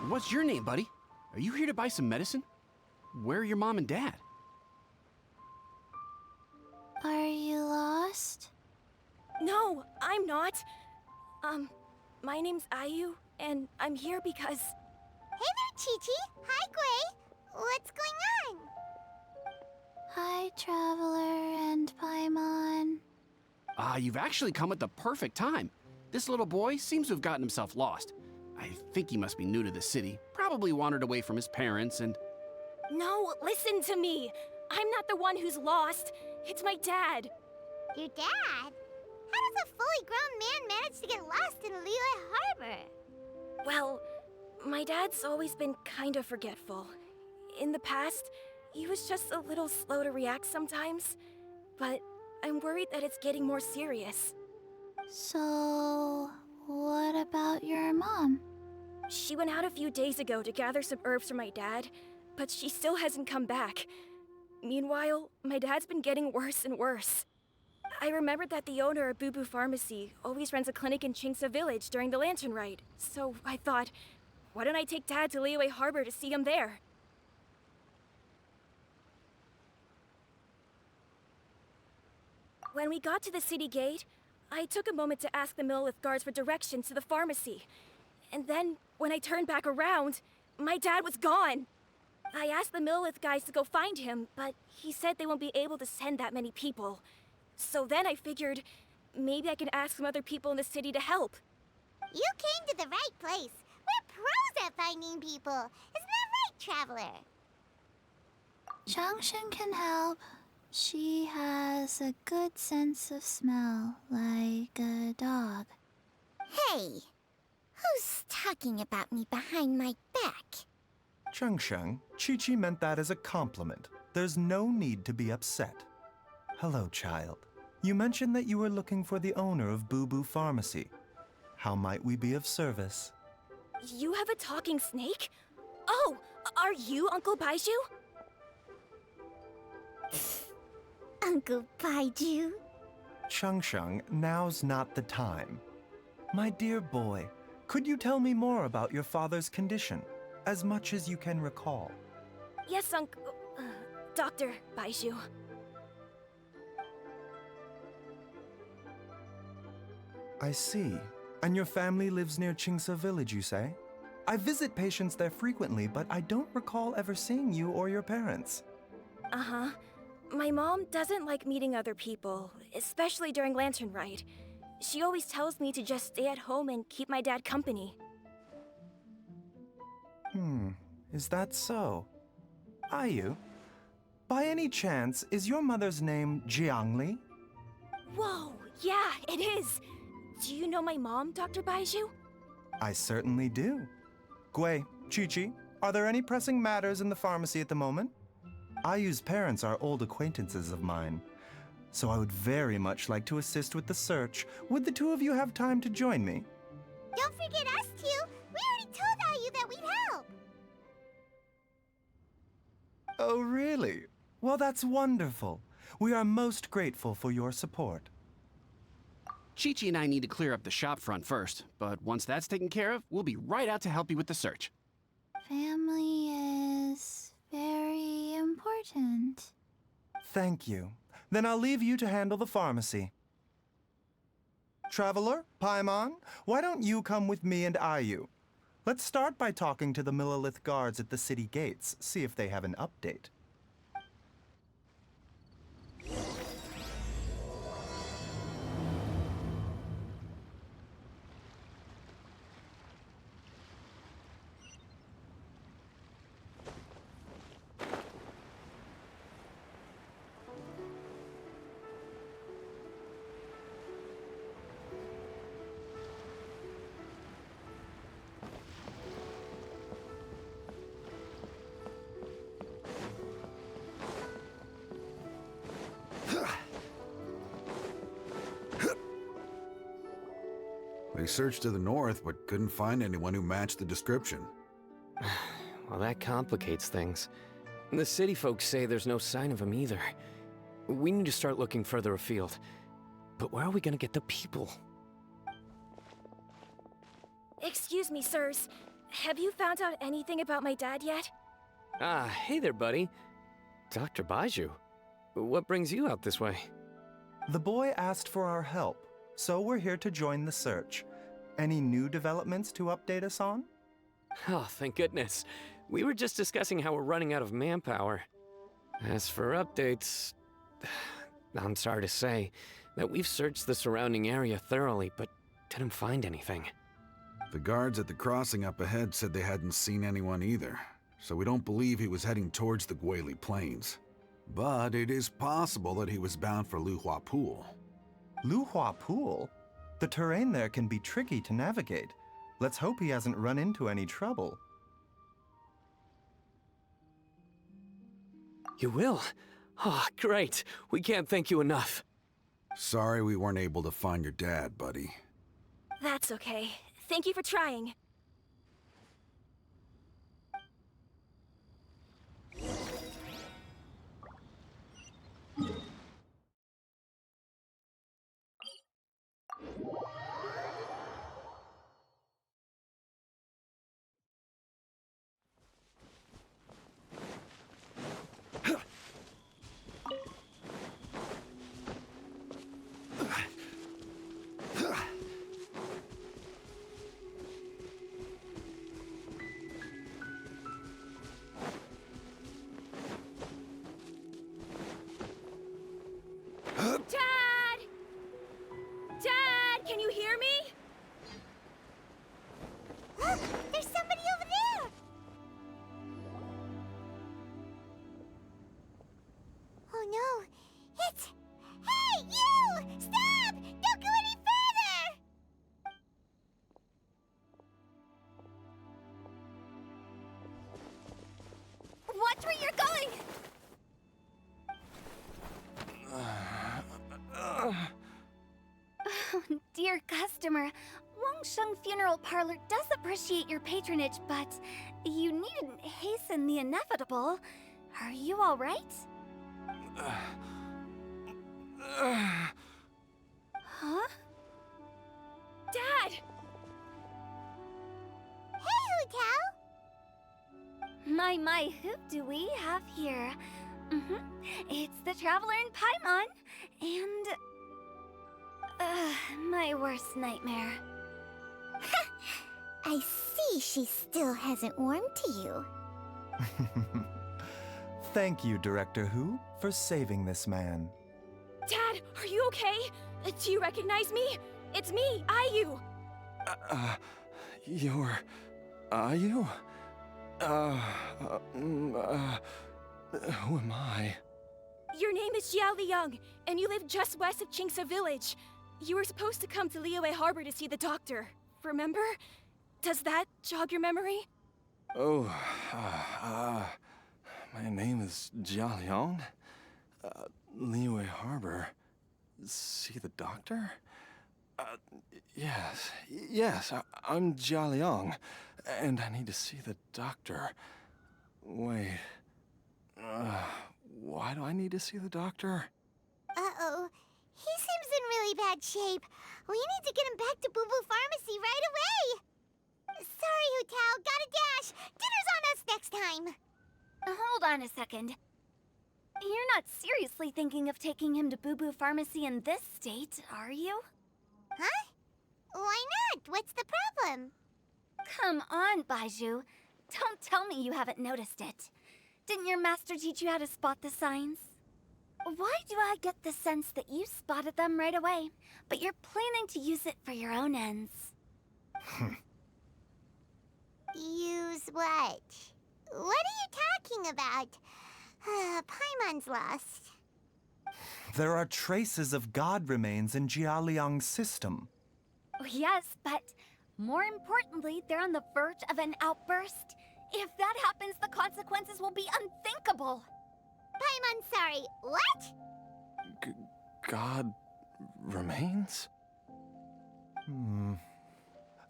What's your name, buddy? Are you here to buy some medicine? Where are your mom and dad? Are you lost? No, I'm not. My name's Ayu, and I'm here because... Hey there, Chi-Chi! Hi, Gui! What's going on? Hi, Traveler and Paimon. You've actually come at the perfect time. This little boy seems to have gotten himself lost. I think he must be new to the city, probably wandered away from his parents and... No, listen to me! I'm not the one who's lost. It's my dad. Your dad? How does a fully grown man manage to get lost in Liyue Harbor? Well, my dad's always been kind of forgetful. In the past, he was just a little slow to react sometimes. But I'm worried that it's getting more serious. So, what about your mom? She went out a few days ago to gather some herbs for my dad, but she still hasn't come back. Meanwhile, my dad's been getting worse and worse. I remembered that the owner of Boo Boo Pharmacy always runs a clinic in Chingsa Village during the Lantern Rite, so I thought, why don't I take Dad to Liyue Harbor to see him there? When we got to the city gate, I took a moment to ask the Millelith guards for directions to the pharmacy. And then, when I turned back around, my dad was gone. I asked the Millelith guys to go find him, but he said they won't be able to send that many people. So then I figured, maybe I can ask some other people in the city to help. You came to the right place. We're pros at finding people. Isn't that right, Traveler? Junction can help. She has a good sense of smell, like a dog. Hey, who's talking about me behind my back? Chengsheng, Chi-Chi meant that as a compliment. There's no need to be upset. Hello, child. You mentioned that you were looking for the owner of Boo Boo Pharmacy. How might we be of service? You have a talking snake? Oh, are you Uncle Baizhu? Uncle Baizhu? Chengsheng, now's not the time. My dear boy, could you tell me more about your father's condition, as much as you can recall? Yes, Dr. Baizhu. I see. And your family lives near Chingsa Village, you say? I visit patients there frequently, but I don't recall ever seeing you or your parents. Uh-huh. My mom doesn't like meeting other people, especially during Lantern Rite. She always tells me to just stay at home and keep my dad company. Is that so? Ayu, by any chance, is your mother's name Jiangli? Whoa, yeah, it is! Do you know my mom, Dr. Baizhu? I certainly do. Gui, Chi-Chi, are there any pressing matters in the pharmacy at the moment? Ayu's parents are old acquaintances of mine, so I would very much like to assist with the search. Would the two of you have time to join me? Don't forget us two. We already told Ayu that we'd help. Oh, really? Well, that's wonderful. We are most grateful for your support. Chi-Chi and I need to clear up the shop front first, but once that's taken care of, we'll be right out to help you with the search. Family is very important. Thank you. Then I'll leave you to handle the pharmacy. Traveler, Paimon, why don't you come with me and Ayu? Let's start by talking to the Millelith guards at the city gates, see if they have an update. We searched to the north, but couldn't find anyone who matched the description. Well, that complicates things. The city folks say there's no sign of him either. We need to start looking further afield. But where are we gonna get the people? Excuse me, sirs. Have you found out anything about my dad yet? Ah, hey there, buddy. Dr. Baizhu. What brings you out this way? The boy asked for our help, so we're here to join the search. Any new developments to update us on? Oh, thank goodness. We were just discussing how we're running out of manpower. As for updates, I'm sorry to say that we've searched the surrounding area thoroughly, but didn't find anything. The guards at the crossing up ahead said they hadn't seen anyone either, so we don't believe he was heading towards the Guili Plains. But it is possible that he was bound for Luhua Pool. Luhua Pool? The terrain there can be tricky to navigate. Let's hope he hasn't run into any trouble. You will? Oh, great. We can't thank you enough. Sorry we weren't able to find your dad, buddy. That's okay. Thank you for trying. Dad! Dad, can you hear me? Look, there's somebody over there! Oh no, it's... Hey, you! Stop! Don't go any further! Watch where you're going! Dear customer, Wangsheng Funeral Parlor does appreciate your patronage, but you needn't hasten the inevitable. Are you all right? Huh? Dad! Hey, Hu-Tao! My, who do we have here? It's the Traveler in Paimon, and... my worst nightmare. I see she still hasn't warmed to you. Thank you, Director Hu, for saving this man. Dad, are you okay? Do you recognize me? It's me, Ayu. You're... Ayu? Who am I? Your name is Jia Liang, and you live just west of Qingse Village. You were supposed to come to Liyue Harbor to see the doctor. Remember? Does that jog your memory? Oh, my name is Jia Liang. Liyue Harbor. See the doctor? Yes, I'm Jia Liang, and I need to see the doctor. Wait, why do I need to see the doctor? Uh-oh. He seems in really bad shape. We need to get him back to Boo Boo Pharmacy right away. Sorry, Hu-Tao. Gotta dash. Dinner's on us next time. Hold on a second. You're not seriously thinking of taking him to Boo Boo Pharmacy in this state, are you? Huh? Why not? What's the problem? Come on, Baizhu. Don't tell me you haven't noticed it. Didn't your master teach you how to spot the signs? Why do I get the sense that you spotted them right away, but you're planning to use it for your own ends? Use what? What are you talking about? Paimon's lost. There are traces of god remains in Jia Liang's system. Yes, but more importantly, they're on the verge of an outburst. If that happens, the consequences will be unthinkable. Paimon's sorry. What? God remains?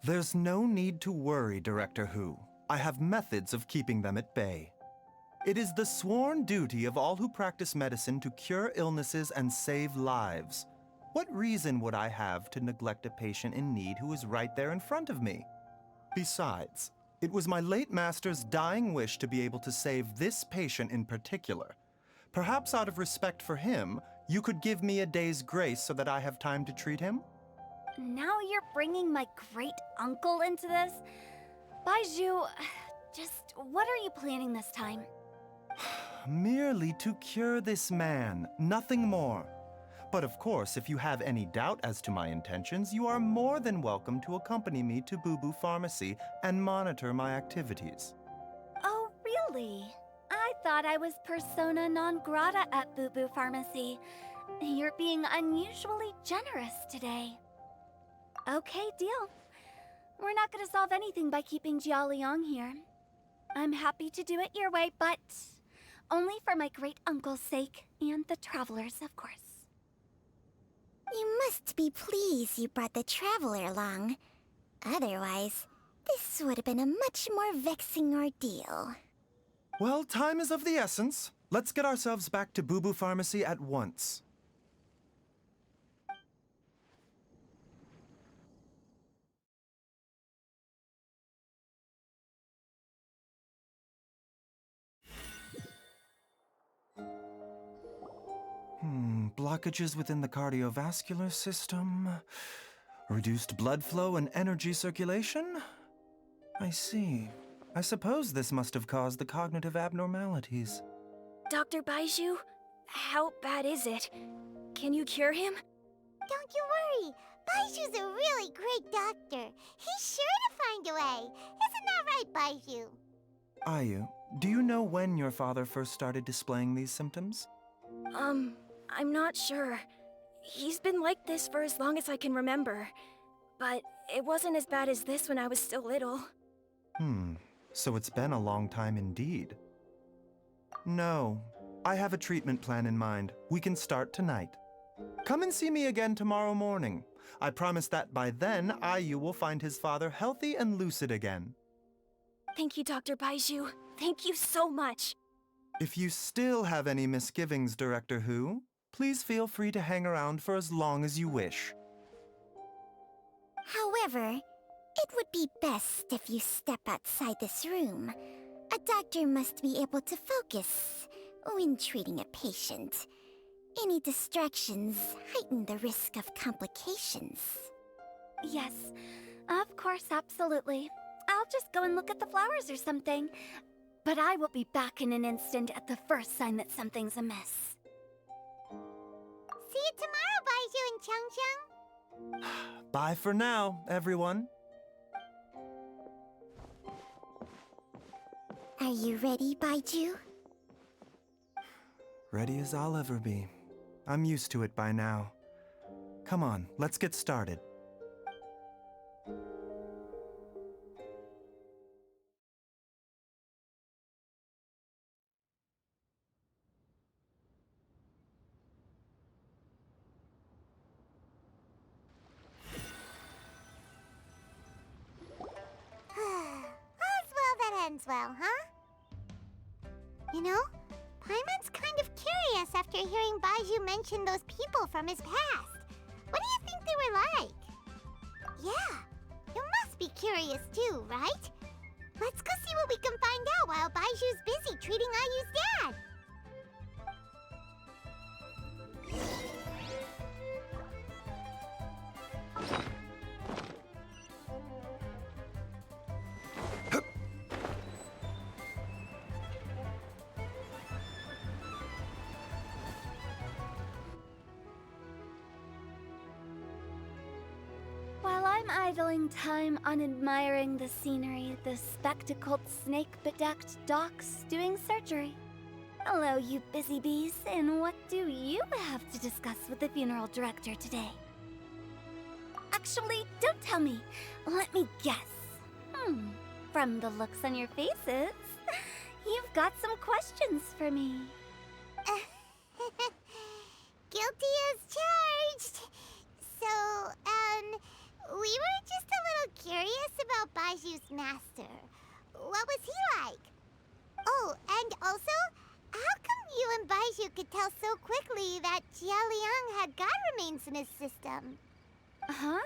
There's no need to worry, Director Hu. I have methods of keeping them at bay. It is the sworn duty of all who practice medicine to cure illnesses and save lives. What reason would I have to neglect a patient in need who is right there in front of me? Besides, it was my late master's dying wish to be able to save this patient in particular. Perhaps out of respect for him, you could give me a day's grace so that I have time to treat him? Now you're bringing my great-uncle into this? Baizhu, just what are you planning this time? Merely to cure this man, nothing more. But of course, if you have any doubt as to my intentions, you are more than welcome to accompany me to Boo Boo Pharmacy and monitor my activities. Oh, really? I thought I was persona non grata at Boo Boo Pharmacy. You're being unusually generous today. Okay, deal. We're not gonna solve anything by keeping Jia Liang here. I'm happy to do it your way, but only for my great-uncle's sake and the travelers, of course. You must be pleased you brought the traveler along. Otherwise, this would have been a much more vexing ordeal. Well, time is of the essence. Let's get ourselves back to Boo Boo Pharmacy at once. Blockages within the cardiovascular system, reduced blood flow and energy circulation? I see. I suppose this must have caused the cognitive abnormalities. Dr. Baizhu, how bad is it? Can you cure him? Don't you worry. Baiju's a really great doctor. He's sure to find a way. Isn't that right, Baizhu? Ayu, do you know when your father first started displaying these symptoms? I'm not sure. He's been like this for as long as I can remember. But it wasn't as bad as this when I was still little. So it's been a long time indeed. No, I have a treatment plan in mind. We can start tonight. Come and see me again tomorrow morning. I promise that by then, Ayu will find his father healthy and lucid again. Thank you, Dr. Baizhu. Thank you so much. If you still have any misgivings, Director Hu, please feel free to hang around for as long as you wish. However, it would be best if you step outside this room. A doctor must be able to focus when treating a patient. Any distractions heighten the risk of complications. Yes, of course, absolutely. I'll just go and look at the flowers or something. But I will be back in an instant at the first sign that something's amiss. See you tomorrow, Baizhu and Changcheng. Bye for now, everyone. Are you ready, Baizhu? Ready as I'll ever be. I'm used to it by now. Come on, let's get started. Well, huh? You know, Paimon's kind of curious after hearing Baizhu mention those people from his past. What do you think they were like? Yeah, you must be curious too, right? Let's go see what we can find out while Baiju's busy treating Ayu's dad. Idling time on admiring the scenery, the spectacled snake-bedecked docs doing surgery. Hello, you busy bees, and what do you have to discuss with the funeral director today? Actually, don't tell me. Let me guess. From the looks on your faces, you've got some questions for me. Guilty as charged. So, we were just a little curious master. What was he like? Oh, and also, how come you and Baizhu could tell so quickly that Jia Liang had god remains in his system? Huh?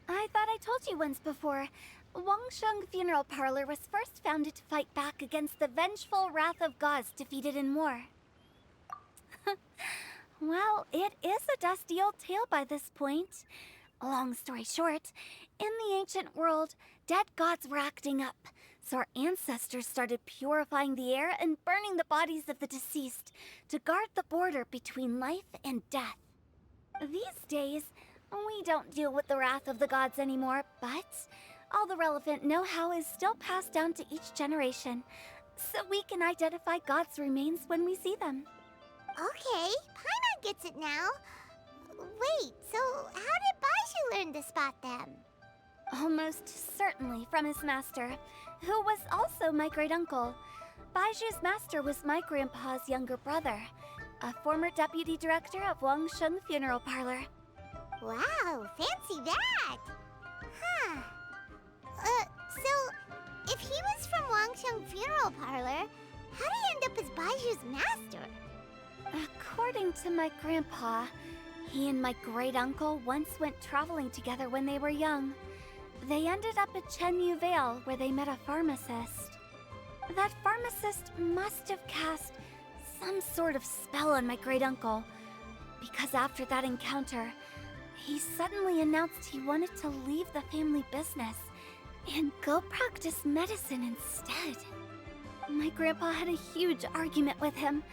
I thought I told you once before. Wangsheng Funeral Parlor was first founded to fight back against the vengeful wrath of gods defeated in war. Well, it is a dusty old tale by this point. Long story short, in the ancient world, dead gods were acting up, so our ancestors started purifying the air and burning the bodies of the deceased to guard the border between life and death. These days, we don't deal with the wrath of the gods anymore, but all the relevant know-how is still passed down to each generation, so we can identify gods' remains when we see them. Okay, Paimon gets it now. Wait, so how did Baizhu learn to spot them? Almost certainly from his master, who was also my great-uncle. Baizhu's master was my grandpa's younger brother, a former deputy director of Wangsheng Funeral Parlor. Wow, fancy that! Huh. So, if he was from Wangsheng Funeral Parlor, how did he end up as Baizhu's master? According to my grandpa, he and my great-uncle once went traveling together when they were young. They ended up at Chenyu Vale, where they met a pharmacist. That pharmacist must have cast some sort of spell on my great-uncle, because after that encounter, he suddenly announced he wanted to leave the family business and go practice medicine instead. My grandpa had a huge argument with him,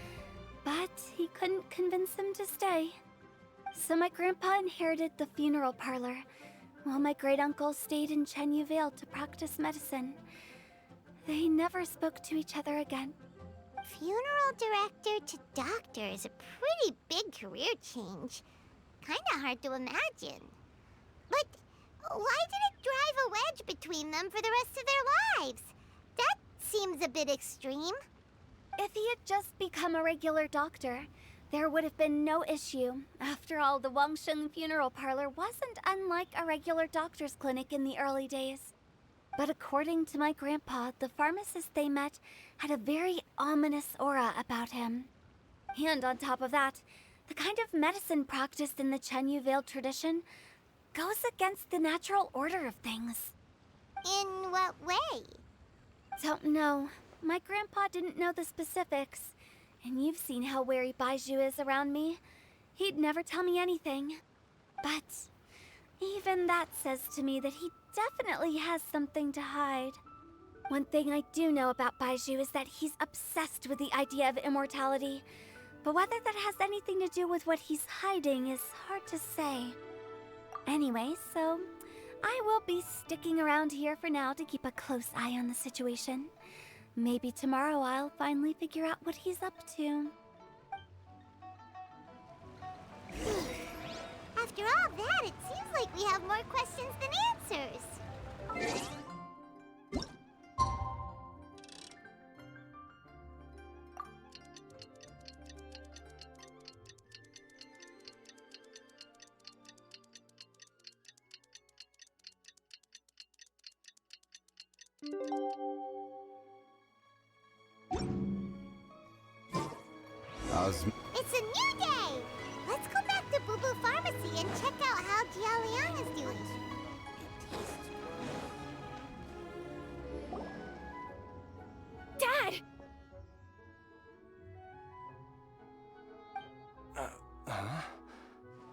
but he couldn't convince him to stay. So my grandpa inherited the funeral parlor, while my great-uncle stayed in Chenyu Vale to practice medicine. They never spoke to each other again. Funeral director to doctor is a pretty big career change. Kinda hard to imagine. But why did it drive a wedge between them for the rest of their lives? That seems a bit extreme. If he had just become a regular doctor, there would have been no issue. After all, the Wangsheng Funeral Parlor wasn't unlike a regular doctor's clinic in the early days. But according to my grandpa, the pharmacist they met had a very ominous aura about him. And on top of that, the kind of medicine practiced in the Chenyu Vale tradition goes against the natural order of things. In what way? Don't know. My grandpa didn't know the specifics. And you've seen how wary Baizhu is around me. He'd never tell me anything. But even that says to me that he definitely has something to hide. One thing I do know about Baizhu is that he's obsessed with the idea of immortality. But whether that has anything to do with what he's hiding is hard to say. Anyway, so I will be sticking around here for now to keep a close eye on the situation. Maybe tomorrow I'll finally figure out what he's up to. After all that, it seems like we have more questions than answers. It's a new day! Let's go back to Boo Boo Pharmacy and check out how Jia Liang is doing. Dad!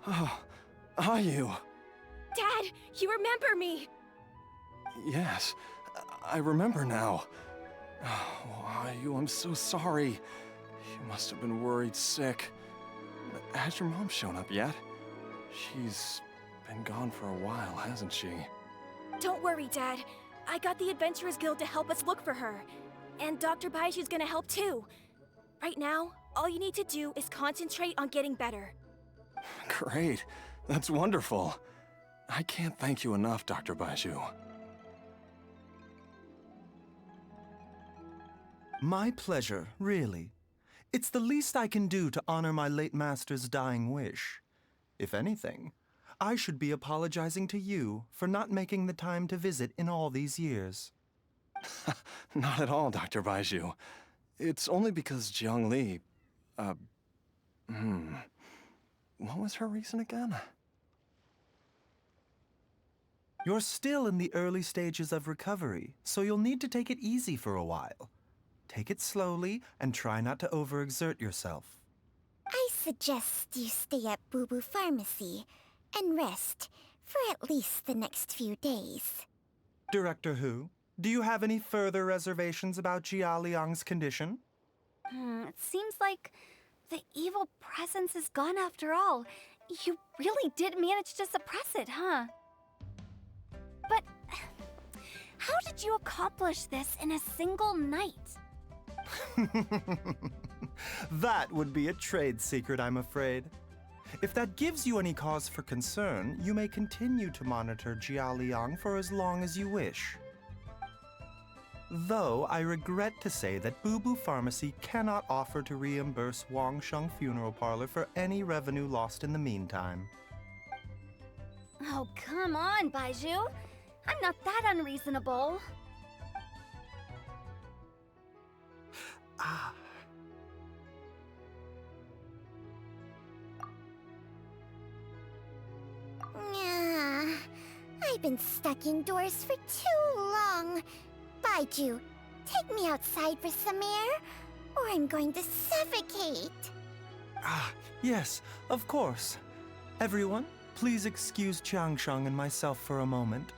Oh, are you? Dad, you remember me! Yes, I remember now. Oh, Ayu, I'm so sorry. You must have been worried sick. Has your mom shown up yet? She's been gone for a while, hasn't she? Don't worry, Dad. I got the Adventurers Guild to help us look for her. And Dr. Baizhu's gonna help too. Right now, all you need to do is concentrate on getting better. Great. That's wonderful. I can't thank you enough, Dr. Baizhu. My pleasure, really. It's the least I can do to honor my late master's dying wish. If anything, I should be apologizing to you for not making the time to visit in all these years. Not at all, Dr. Baizhu. It's only because Jiang Li, what was her reason again? You're still in the early stages of recovery, so you'll need to take it easy for a while. Take it slowly and try not to overexert yourself. I suggest you stay at Boo Boo Pharmacy and rest for at least the next few days. Director Hu, do you have any further reservations about Jia Liang's condition? It seems like the evil presence is gone after all. You really did manage to suppress it, huh? But how did you accomplish this in a single night? That would be a trade secret, I'm afraid. If that gives you any cause for concern, you may continue to monitor Jia Liang for as long as you wish. Though I regret to say that Boo Boo Pharmacy cannot offer to reimburse Wang Sheng Funeral Parlor for any revenue lost in the meantime. Oh, come on, Baizhu. I'm not that unreasonable. I've been stuck indoors for too long. Baizhu, take me outside for some air, or I'm going to suffocate. Yes, of course. Everyone, please excuse Qiangsheng and myself for a moment.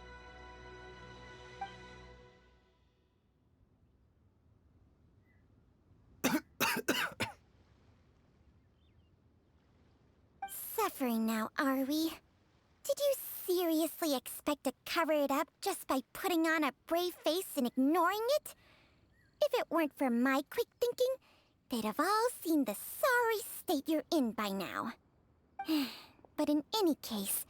Suffering now, are we? Did you seriously expect to cover it up just by putting on a brave face and ignoring it? If it weren't for my quick thinking, they'd have all seen the sorry state you're in by now. But in any case,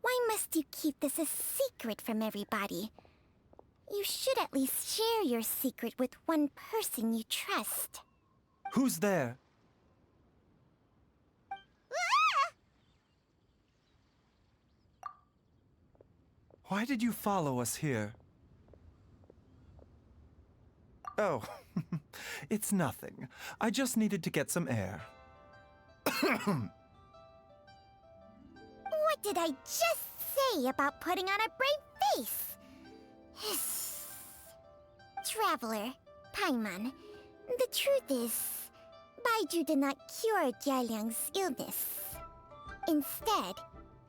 why must you keep this a secret from everybody? You should at least share your secret with one person you trust. Who's there? Why did you follow us here? Oh, it's nothing. I just needed to get some air. What did I just say about putting on a brave face? Traveler, Paimon, the truth is, Baizhu did not cure Jialiang's illness. Instead,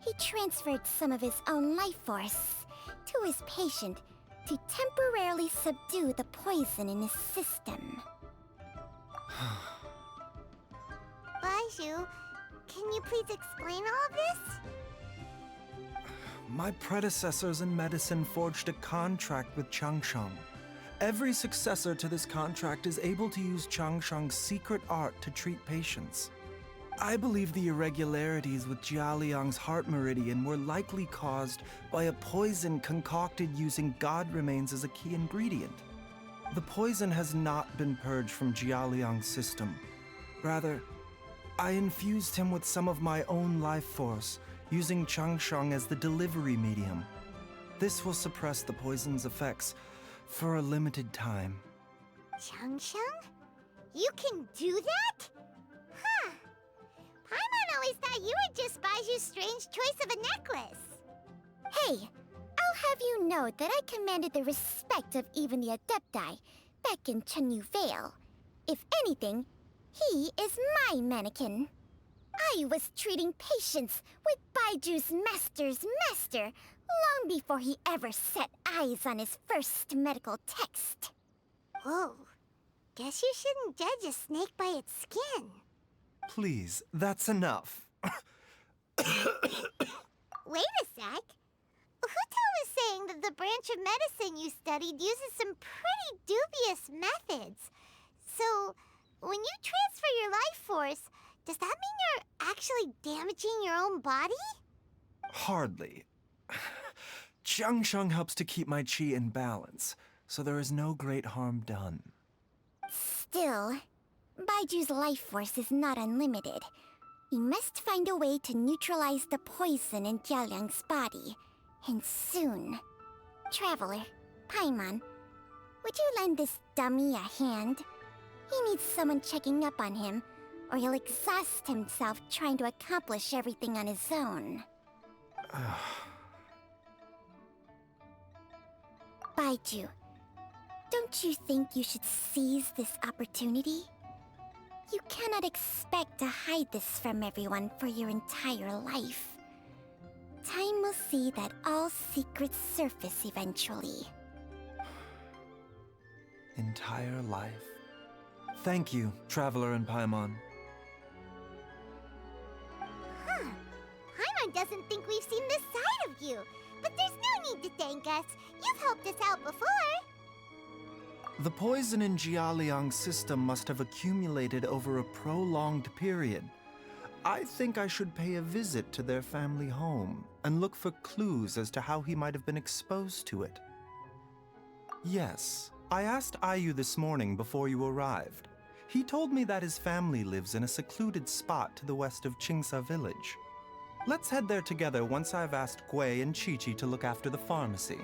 he transferred some of his own life force to his patient to temporarily subdue the poison in his system. Baizhu, can you please explain all this? My predecessors in medicine forged a contract with Changsheng. Every successor to this contract is able to use Changsheng's secret art to treat patients. I believe the irregularities with Jia Liang's heart meridian were likely caused by a poison concocted using god remains as a key ingredient. The poison has not been purged from Jia Liang's system. Rather, I infused him with some of my own life force, using Changsheng as the delivery medium. This will suppress the poison's effects for a limited time. Changsheng? You can do that? Huh. Paimon always thought you were just Baizhu's strange choice of a necklace. Hey, I'll have you know that I commanded the respect of even the Adepti back in Chenyu Vale. If anything, he is my mannequin. I was treating patients with Baiju's master's master long before he ever set eyes on his first medical text. Whoa. Guess you shouldn't judge a snake by its skin. Please, that's enough. Wait a sec. Huto was saying that the branch of medicine you studied uses some pretty dubious methods. So, when you transfer your life force, does that mean you're actually damaging your own body? Hardly. Changsheng helps to keep my chi in balance, so there is no great harm done. Still, Baiju's life force is not unlimited. We must find a way to neutralize the poison in Jialiang's body. And soon. Traveler, Paimon, would you lend this dummy a hand? He needs someone checking up on him, or he'll exhaust himself trying to accomplish everything on his own. Baizhu, don't you think you should seize this opportunity? You cannot expect to hide this from everyone for your entire life. Time will see that all secrets surface eventually. Entire life. Thank you, Traveler and Paimon. Huh. Paimon doesn't think we've seen this side of you. But there's no need to thank us. You've helped us out before. The poison in Jialiang's system must have accumulated over a prolonged period. I think I should pay a visit to their family home and look for clues as to how he might have been exposed to it. Yes, I asked Ayu this morning before you arrived. He told me that his family lives in a secluded spot to the west of Qingsa village. Let's head there together once I've asked Gui and Qiqi to look after the pharmacy.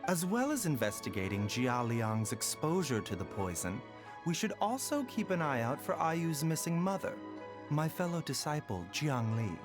As well as investigating Jialiang's exposure to the poison, we should also keep an eye out for Ayu's missing mother, my fellow disciple, Jiangli.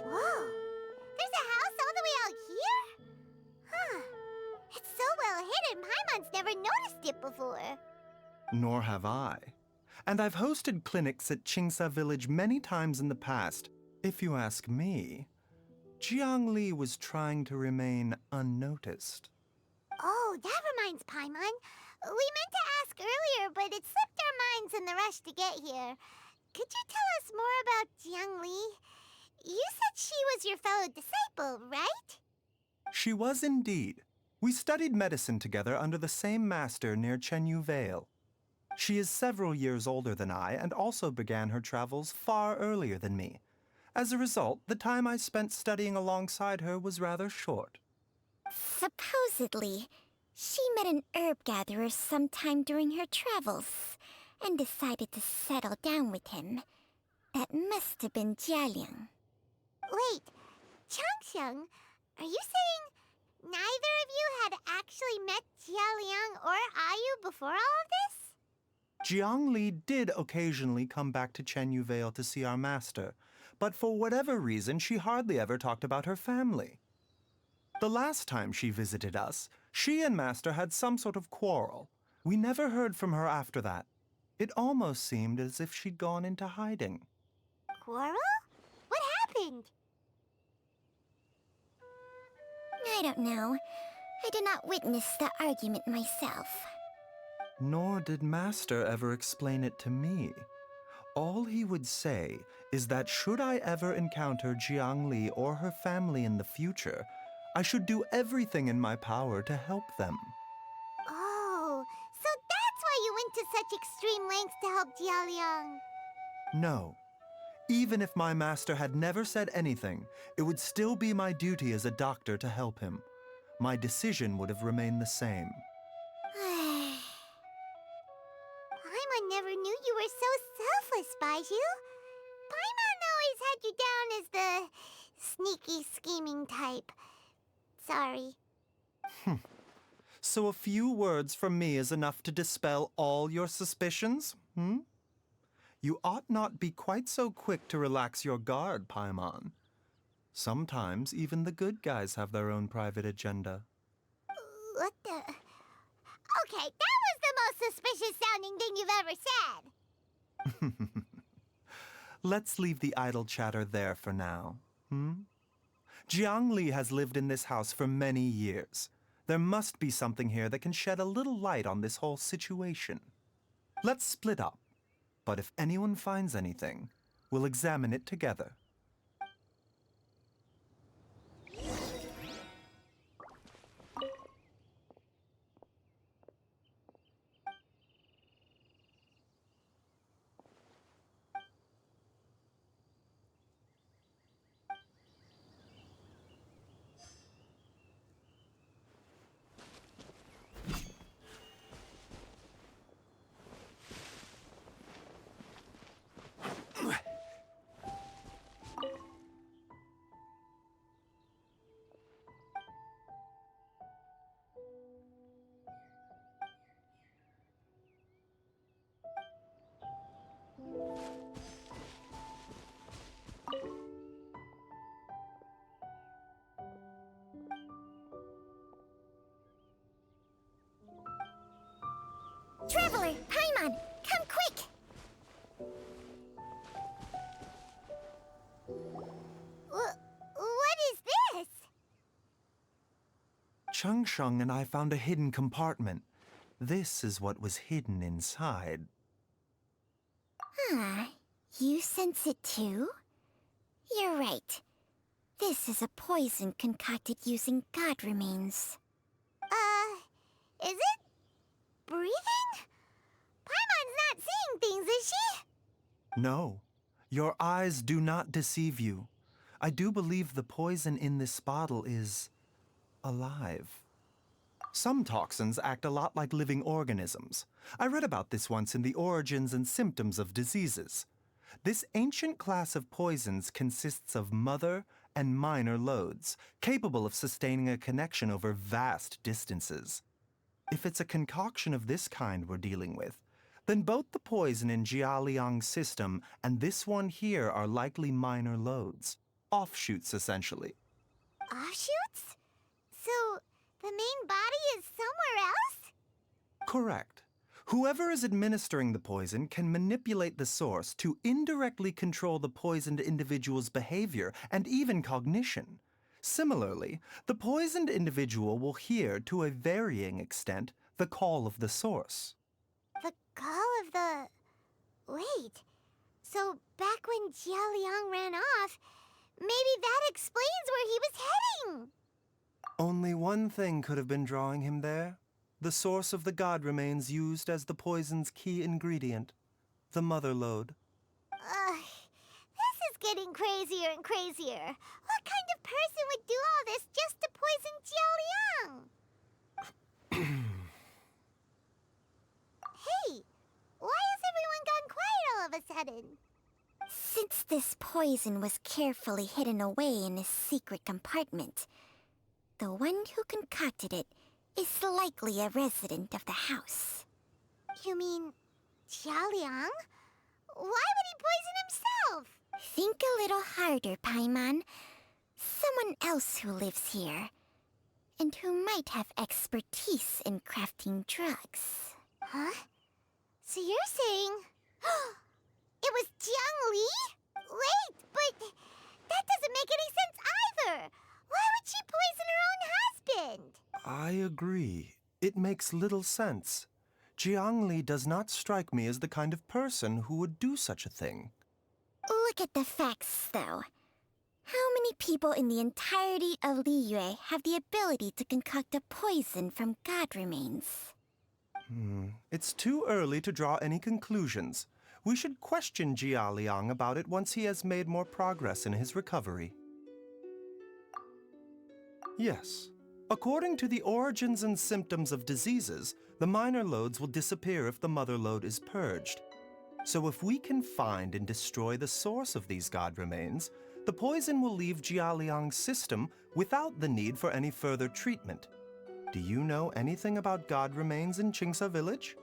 Whoa! There's a house all the way out here? Huh. It's so well hidden, Paimon's never noticed it before. Nor have I. And I've hosted clinics at Qingsa village many times in the past. If you ask me, Jiangli was trying to remain unnoticed. Oh, that reminds Paimon. We meant to ask earlier, but it slipped our minds in the rush to get here. Could you tell us more about Jiangli? You said she was your fellow disciple, right? She was indeed. We studied medicine together under the same master near Chenyu Vale. She is several years older than I and also began her travels far earlier than me. As a result, the time I spent studying alongside her was rather short. Supposedly, she met an herb gatherer sometime during her travels and decided to settle down with him. That must have been Jialiang. Wait, Changxiang, are you saying neither of you had actually met Jialiang or Ayu before all of this? Jiangli did occasionally come back to Chenyu Vale to see our master, but for whatever reason, she hardly ever talked about her family. The last time she visited us, she and Master had some sort of quarrel. We never heard from her after that. It almost seemed as if she'd gone into hiding. Quarrel? What happened? I don't know. I did not witness the argument myself. Nor did Master ever explain it to me. All he would say is that should I ever encounter Jiangli or her family in the future, I should do everything in my power to help them. Oh, so that's why you went to such extreme lengths to help Jialiang. No. Even if my master had never said anything, it would still be my duty as a doctor to help him. My decision would have remained the same. Paimon never knew you were so selfless, Baizhu. Paimon always had you down as the sneaky, scheming type. Sorry. So a few words from me is enough to dispel all your suspicions, You ought not be quite so quick to relax your guard, Paimon. Sometimes even the good guys have their own private agenda. What the... Okay, that was the most suspicious sounding thing you've ever said. Let's leave the idle chatter there for now. Jiangli has lived in this house for many years. There must be something here that can shed a little light on this whole situation. Let's split up. But if anyone finds anything, we'll examine it together. Traveler, Paimon, come quick! What is this? Changsheng and I found a hidden compartment. This is what was hidden inside. You sense it too? You're right. This is a poison concocted using god remains. Is it? Breathing? Paimon's not seeing things, is she? No, your eyes do not deceive you. I do believe the poison in this bottle is alive. Some toxins act a lot like living organisms. I read about this once in the Origins and Symptoms of Diseases. This ancient class of poisons consists of mother and minor loads, capable of sustaining a connection over vast distances. If it's a concoction of this kind we're dealing with, then both the poison in Jialiang's system and this one here are likely minor loads. Offshoots, essentially. Offshoots? So, the main body is somewhere else? Correct. Whoever is administering the poison can manipulate the source to indirectly control the poisoned individual's behavior and even cognition. Similarly, the poisoned individual will hear, to a varying extent, the call of the source. The call of the... Wait. So, back when Jialiang ran off, maybe that explains where he was heading! Only one thing could have been drawing him there. The source of the god remains used as the poison's key ingredient, the mother lode. This is getting crazier and crazier. What kind of person would do all this just to poison Jialiang? Hey, why has everyone gone quiet all of a sudden? Since this poison was carefully hidden away in a secret compartment, the one who concocted it is likely a resident of the house. You mean Jialiang? Why would he poison himself? Think a little harder, Paimon. Someone else who lives here, and who might have expertise in crafting drugs. Huh? So you're saying... it was Jiang Li? Wait, but that doesn't make any sense either! Why would she poison her own husband? I agree. It makes little sense. Jiangli does not strike me as the kind of person who would do such a thing. Look at the facts, though. How many people in the entirety of Liyue have the ability to concoct a poison from god remains? It's too early to draw any conclusions. We should question Jia Liang about it once he has made more progress in his recovery. Yes. According to the Origins and Symptoms of Diseases, the minor loads will disappear if the mother load is purged. So if we can find and destroy the source of these god remains, the poison will leave Jialiang's system without the need for any further treatment. Do you know anything about god remains in Qingsa village?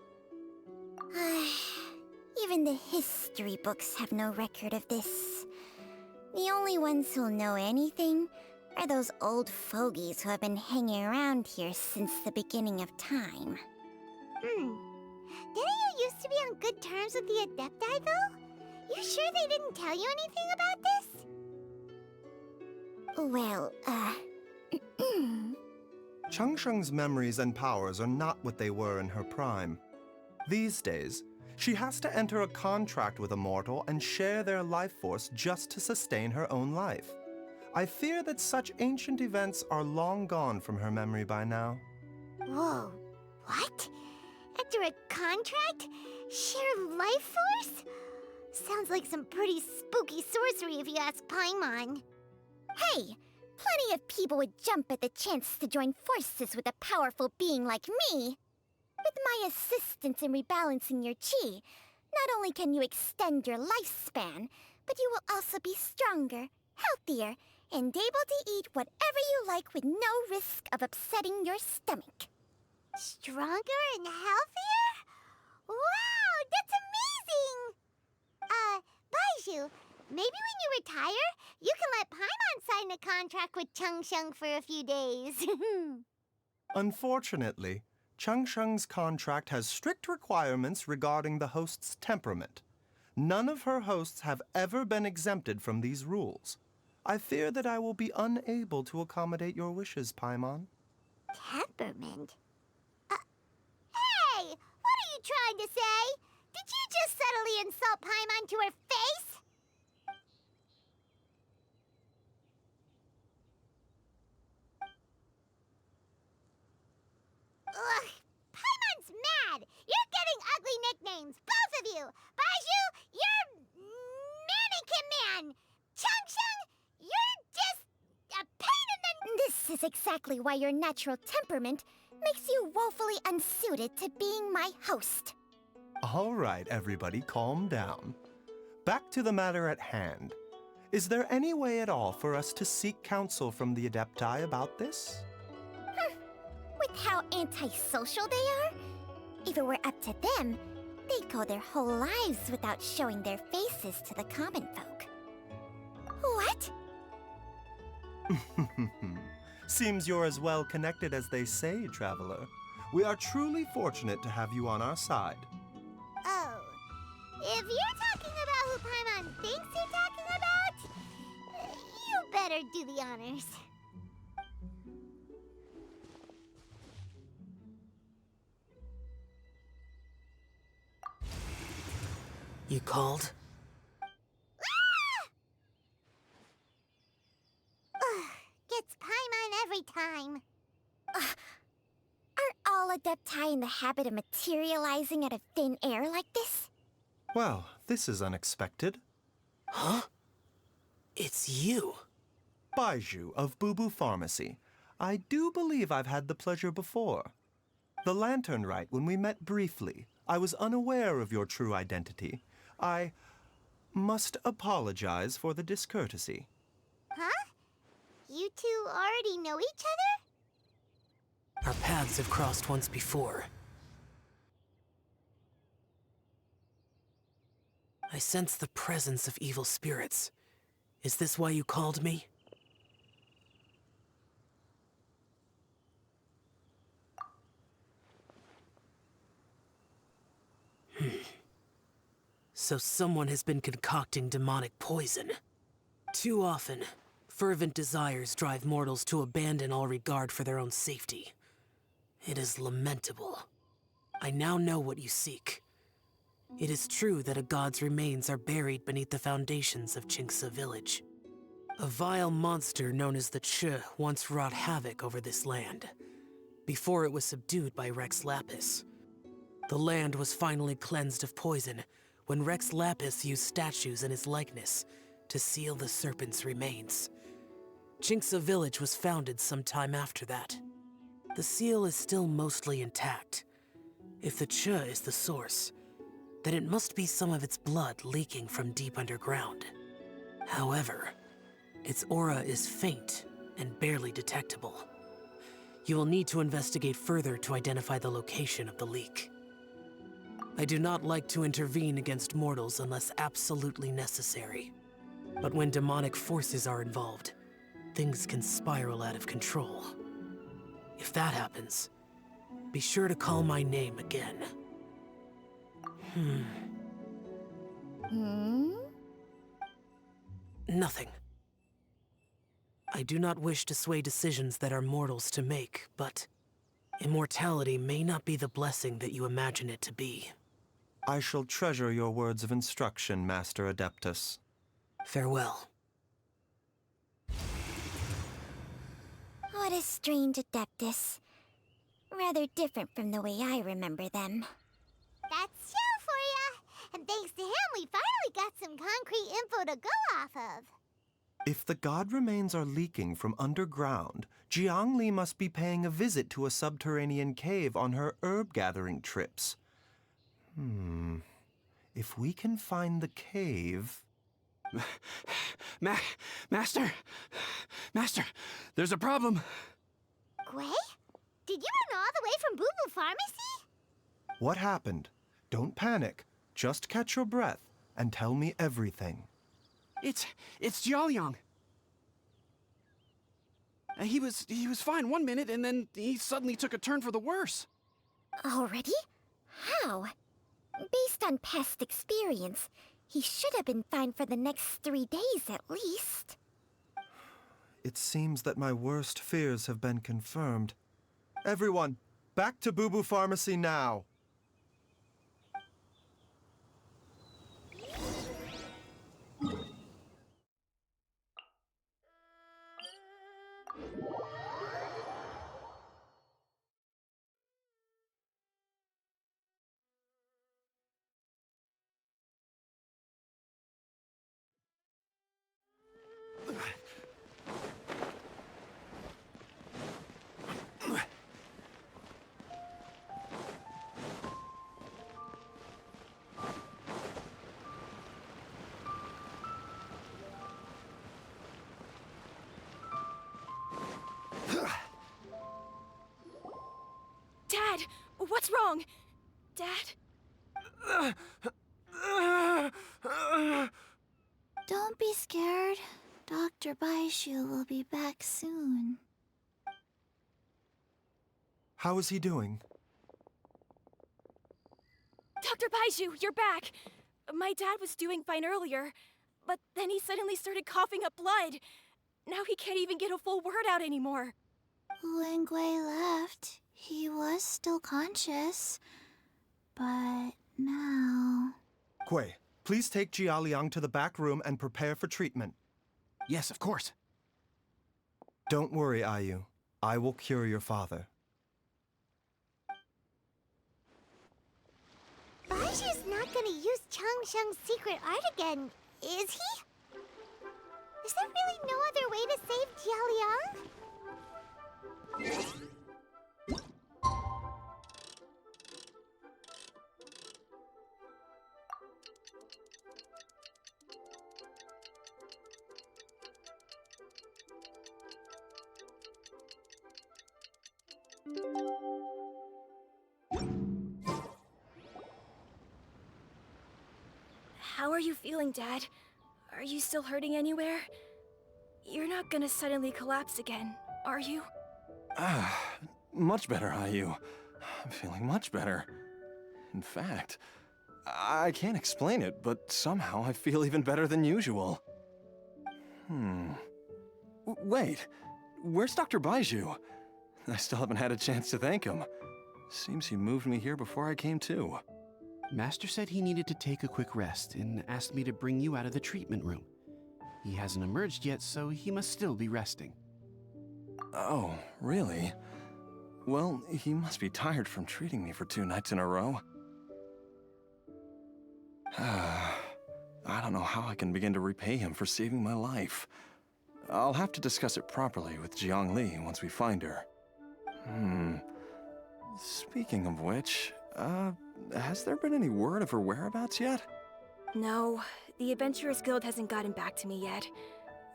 Even the history books have no record of this. The only ones who'll know anything are those old fogies who have been hanging around here since the beginning of time. Didn't you used to be on good terms with the Adepti, though? You sure they didn't tell you anything about this? Well, Changsheng's memories and powers are not what they were in her prime. These days, she has to enter a contract with a mortal and share their life force just to sustain her own life. I fear that such ancient events are long gone from her memory by now. Whoa, what? Enter a contract? Share life force? Sounds like some pretty spooky sorcery if you ask Paimon. Hey, plenty of people would jump at the chance to join forces with a powerful being like me. With my assistance in rebalancing your chi, not only can you extend your lifespan, but you will also be stronger, healthier, and able to eat whatever you like with no risk of upsetting your stomach. Stronger and healthier? Wow, that's amazing! Baizhu, maybe when you retire, you can let Paimon sign a contract with Changsheng for a few days. Unfortunately, Changsheng's contract has strict requirements regarding the host's temperament. None of her hosts have ever been exempted from these rules. I fear that I will be unable to accommodate your wishes, Paimon. Temperament? Hey! What are you trying to say? Did you just subtly insult Paimon to her face? Ugh! Paimon's mad! You're getting ugly nicknames, both of you! Baizhu, you're Mannequin Man! Changsheng, you're just a pain in the... This is exactly why your natural temperament makes you woefully unsuited to being my host. All right, everybody, calm down. Back to the matter at hand. Is there any way at all for us to seek counsel from the Adepti about this? With how antisocial they are, if it were up to them, they'd go their whole lives without showing their faces to the common folk. What? Seems you're as well connected as they say, traveler. We are truly fortunate to have you on our side. Oh, if you're talking about who Paimon thinks you're talking about, you better do the honors. You called? Gets Paimon every time. Are all Adepti in the habit of materializing out of thin air like this? Well, this is unexpected. Huh? It's you. Baizhu of Boo Pharmacy. I do believe I've had the pleasure before. The Lantern Rite, when we met briefly, I was unaware of your true identity. I must apologize for the discourtesy. Huh? You two already know each other? Our paths have crossed once before. I sense the presence of evil spirits. Is this why you called me? So someone has been concocting demonic poison. Too often, fervent desires drive mortals to abandon all regard for their own safety. It is lamentable. I now know what you seek. It is true that a god's remains are buried beneath the foundations of Qingce village. A vile monster known as the Che once wrought havoc over this land, before it was subdued by Rex Lapis. The land was finally cleansed of poison when Rex Lapis used statues in his likeness to seal the serpent's remains. Qingce village was founded some time after that. The seal is still mostly intact. If the Che is the source, then it must be some of its blood leaking from deep underground. However, its aura is faint and barely detectable. You will need to investigate further to identify the location of the leak. I do not like to intervene against mortals unless absolutely necessary. But when demonic forces are involved, things can spiral out of control. If that happens, be sure to call my name again. Nothing. I do not wish to sway decisions that are mortals to make, but immortality may not be the blessing that you imagine it to be. I shall treasure your words of instruction, Master Adeptus. Farewell. What a strange Adeptus. Rather different from the way I remember them. That's Shell for ya! And thanks to him, we finally got some concrete info to go off of. If the god remains are leaking from underground, Jiangli must be paying a visit to a subterranean cave on her herb-gathering trips. If we can find the cave... Master! Master, there's a problem. Gwei? Did you run all the way from Boo Boo Pharmacy? What happened? Don't panic. Just catch your breath and tell me everything. It's Jiaoliang. He was fine one minute, and then he suddenly took a turn for the worse. Already? How? Based on past experience, he should have been fine for the next 3 days at least. It seems that my worst fears have been confirmed. Everyone, back to Boo Boo Pharmacy now! Dad, what's wrong? Dad? Don't be scared. Dr. Baizhu will be back soon. How is he doing? Dr. Baizhu, you're back! My dad was doing fine earlier, but then he suddenly started coughing up blood. Now he can't even get a full word out anymore. When Gwei left, he was still conscious. But now... Gwei, please take Jiaoliang to the back room and prepare for treatment. Yes, of course. Don't worry, Ayu. I will cure your father. Baizhu's not gonna use Changsheng's secret art again, is he? Is there really no other way to save Jiaoliang? How are you feeling, Dad? Are you still hurting anywhere? You're not gonna suddenly collapse again, are you? Much better, Ayu. I'm feeling much better. In fact, I can't explain it, but somehow I feel even better than usual. Wait, where's Dr. Baizhu? I still haven't had a chance to thank him. Seems he moved me here before I came to. Master said he needed to take a quick rest and asked me to bring you out of the treatment room. He hasn't emerged yet, so he must still be resting. Oh, really? Well, he must be tired from treating me for 2 nights in a row. I don't know how I can begin to repay him for saving my life. I'll have to discuss it properly with Jiangli once we find her. Speaking of which, has there been any word of her whereabouts yet? No, the Adventurers Guild hasn't gotten back to me yet.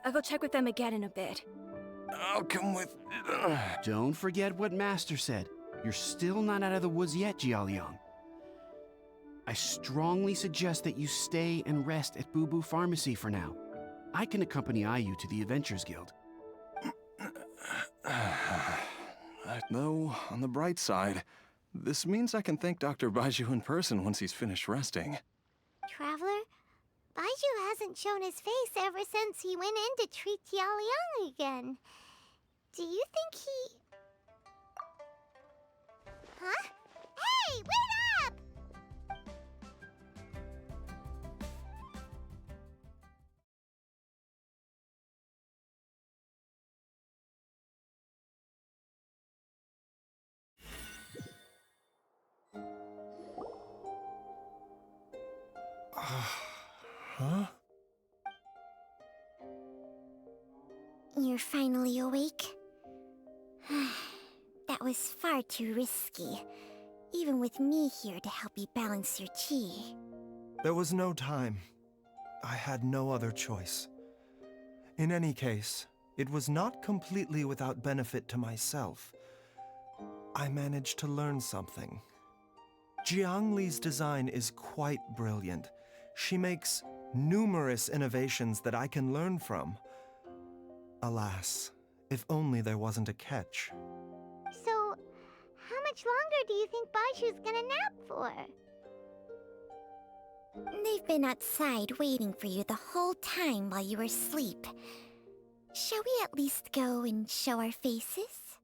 I'll go check with them again in a bit. I'll come with... Don't forget what Master said. You're still not out of the woods yet, Jiaoliang. I strongly suggest that you stay and rest at Boo Boo Pharmacy for now. I can accompany Ayu to the Adventurers Guild. Though, on the bright side, This means I can thank Dr. Baizhu in person once he's finished resting. Traveler, Baizhu hasn't shown his face ever since he went in to treat Jialiang again. Do you think he... Huh? Hey, wait up! Huh? You're finally awake? That was far too risky, even with me here to help you balance your chi. There was no time. I had no other choice. In any case, it was not completely without benefit to myself. I managed to learn something. Jiangli's design is quite brilliant. She makes numerous innovations that I can learn from. Alas, if only there wasn't a catch. So, how much longer do you think Baizhu's gonna nap for? They've been outside waiting for you the whole time while you were asleep. Shall we at least go and show our faces?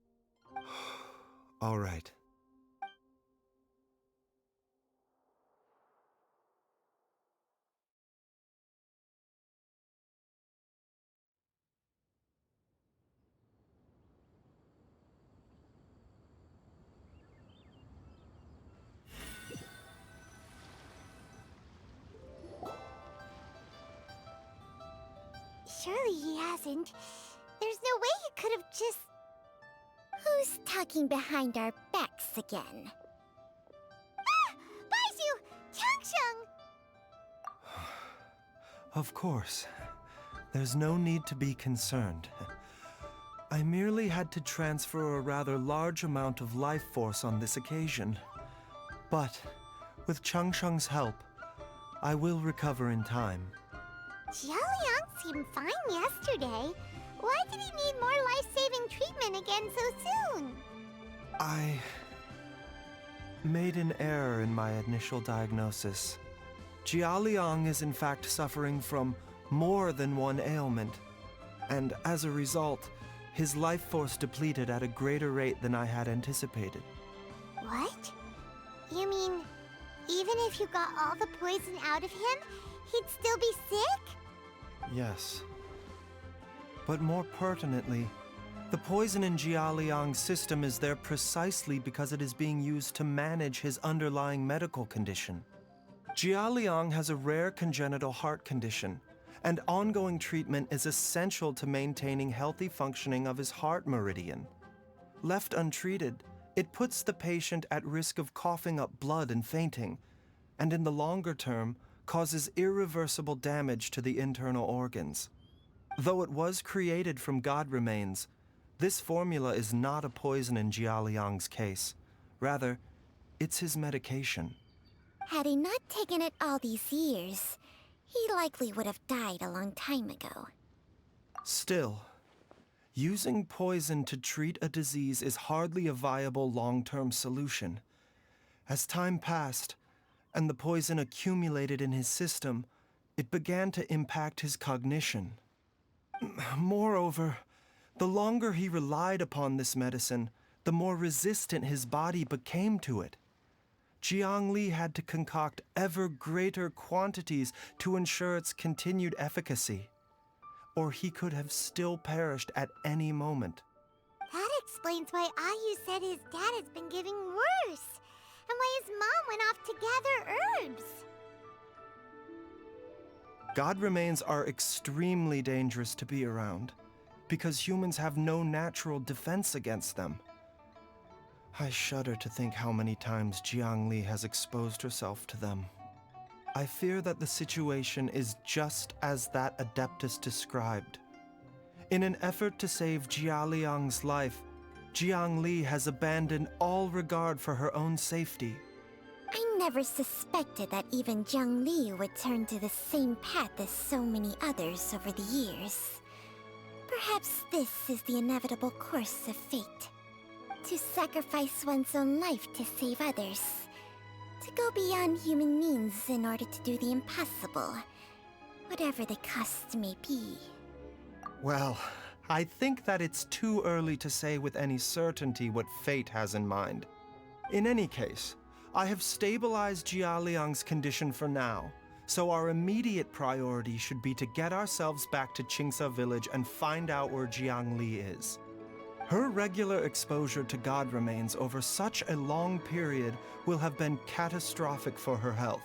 All right. Surely he hasn't. There's no way he could have just... Who's talking behind our backs again? Ah! Baizhu! Changsheng! Of course. There's no need to be concerned. I merely had to transfer a rather large amount of life force on this occasion. But, with Changsheng's help, I will recover in time. Jialiang seemed fine yesterday. Why did he need more life-saving treatment again so soon? I made an error in my initial diagnosis. Jialiang is in fact suffering from more than one ailment, and as a result, his life force depleted at a greater rate than I had anticipated. What? You mean, even if you got all the poison out of him, he'd still be sick? Yes. But more pertinently, the poison in Jialiang's system is there precisely because it is being used to manage his underlying medical condition. Jialiang has a rare congenital heart condition, and ongoing treatment is essential to maintaining healthy functioning of his heart meridian. Left untreated, it puts the patient at risk of coughing up blood and fainting, and in the longer term, causes irreversible damage to the internal organs. Though it was created from god remains, this formula is not a poison in Jialiang's case. Rather, it's his medication. Had he not taken it all these years, he likely would have died a long time ago. Still, using poison to treat a disease is hardly a viable long-term solution. As time passed, and the poison accumulated in his system, it began to impact his cognition. Moreover, the longer he relied upon this medicine, the more resistant his body became to it. Jiangli had to concoct ever greater quantities to ensure its continued efficacy, or he could have still perished at any moment. That explains why Ayu said his dad has been getting worse, and why his mom went off to gather herbs. God remains are extremely dangerous to be around, because humans have no natural defense against them. I shudder to think how many times Jiangli has exposed herself to them. I fear that the situation is just as that Adeptus described. In an effort to save Jialiang's life, Jiangli has abandoned all regard for her own safety. I never suspected that even Jiangli would turn to the same path as so many others over the years. Perhaps this is the inevitable course of fate. To sacrifice one's own life to save others. To go beyond human means in order to do the impossible. Whatever the cost may be. Well, I think that it's too early to say with any certainty what fate has in mind. In any case, I have stabilized Jialiang's condition for now, so our immediate priority should be to get ourselves back to Qingsa village and find out where Jiangli is. Her regular exposure to god remains over such a long period will have been catastrophic for her health.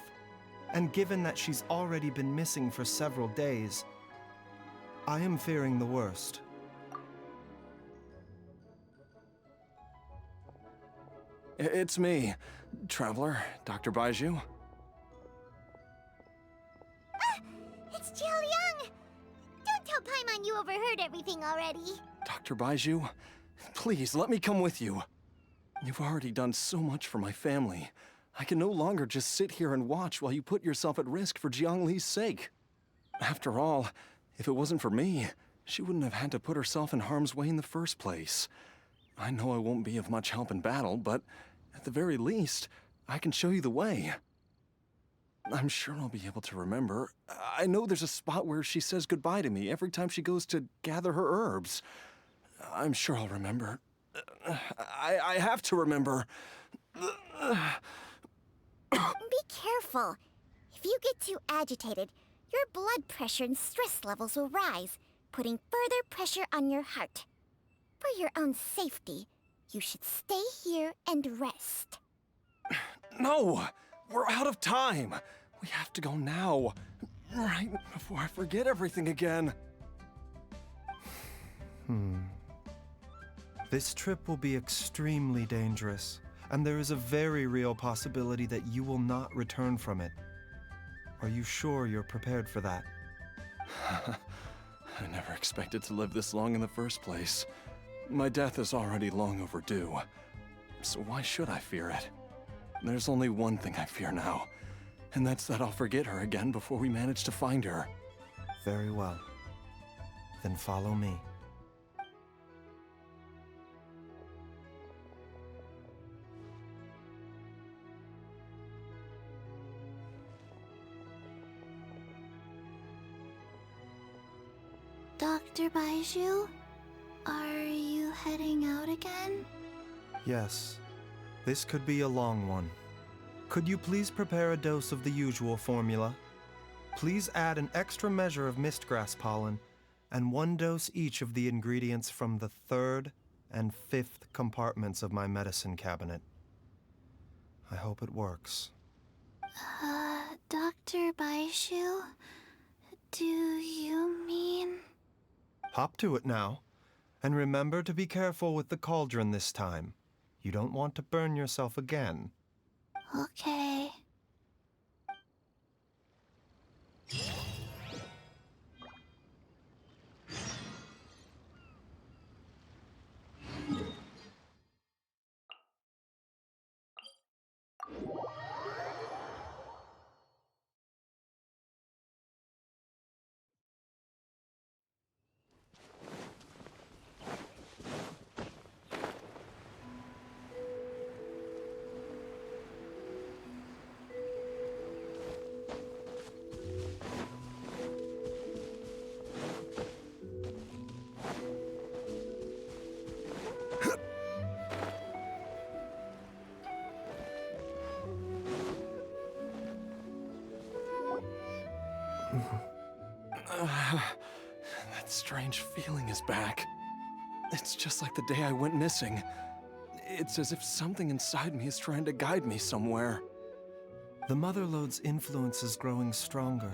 And given that she's already been missing for several days, I am fearing the worst. It's me, Traveler, Dr. Baizhu. It's Jialiang! Don't tell Paimon you overheard everything already. Dr. Baizhu, please let me come with you. You've already done so much for my family. I can no longer just sit here and watch while you put yourself at risk for Jiangli's sake. After all, if it wasn't for me, she wouldn't have had to put herself in harm's way in the first place. I know I won't be of much help in battle, but at the very least, I can show you the way. I'm sure I'll be able to remember. I know there's a spot where she says goodbye to me every time she goes to gather her herbs. I'm sure I'll remember. I have to remember. Be careful. If you get too agitated, your blood pressure and stress levels will rise, putting further pressure on your heart. For your own safety, you should stay here and rest. No! We're out of time! We have to go now. Right before I forget everything again. This trip will be extremely dangerous, and there is a very real possibility that you will not return from it. Are you sure you're prepared for that? I never expected to live this long in the first place. My death is already long overdue. So why should I fear it? There's only one thing I fear now, and that's that I'll forget her again before we manage to find her. Very well. Then follow me. Dr. Baizhu, are you heading out again? Yes. This could be a long one. Could you please prepare a dose of the usual formula? Please add an extra measure of mistgrass pollen, and 1 dose each of the ingredients from the 3rd and 5th compartments of my medicine cabinet. I hope it works. Dr. Baizhu, do you mean... Hop to it now, and remember to be careful with the cauldron this time. You don't want to burn yourself again. Okay. That strange feeling is back. It's just like the day I went missing. It's as if something inside me is trying to guide me somewhere. The Mother Lode's influence is growing stronger.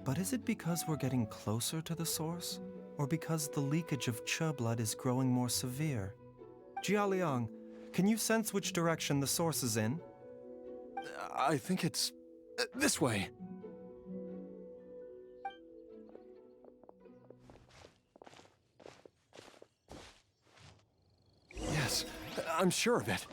But is it because we're getting closer to the source? Or because the leakage of Che blood is growing more severe? Jialiang, can you sense which direction the source is in? I think it's... this way. Yes, I'm sure of it.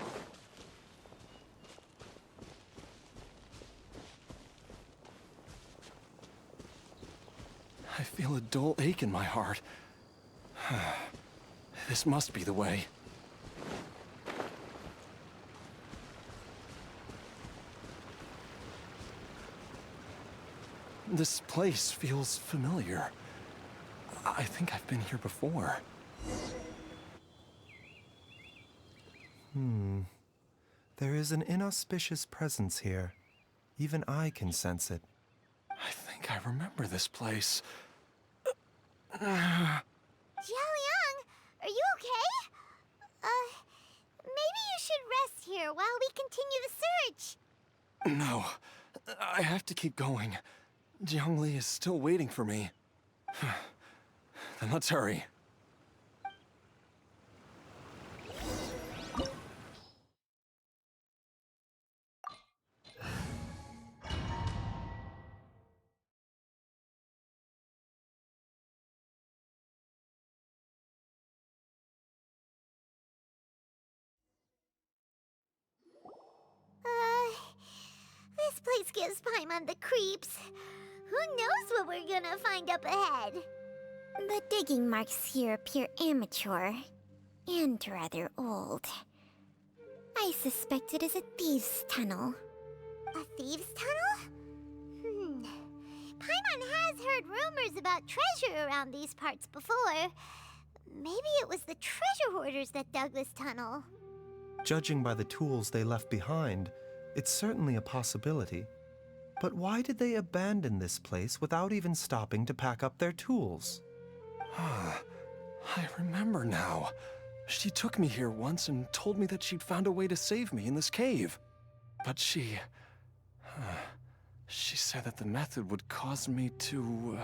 I feel a dull ache in my heart. This must be the way. This place feels familiar. I think I've been here before. There is an inauspicious presence here. Even I can sense it. I think I remember this place. Jiaoliang, are you okay? Maybe you should rest here while we continue the search. No, I have to keep going. Jiangli is still waiting for me. Then let's hurry. This place gives Paimon the creeps. Who knows what we're gonna find up ahead? The digging marks here appear immature and rather old. I suspect it is a thieves' tunnel. A thieves' tunnel? Paimon has heard rumors about treasure around these parts before. Maybe it was the treasure hoarders that dug this tunnel. Judging by the tools they left behind, it's certainly a possibility. But why did they abandon this place without even stopping to pack up their tools? I remember now. She took me here once and told me that she'd found a way to save me in this cave. But she said that the method would cause me to,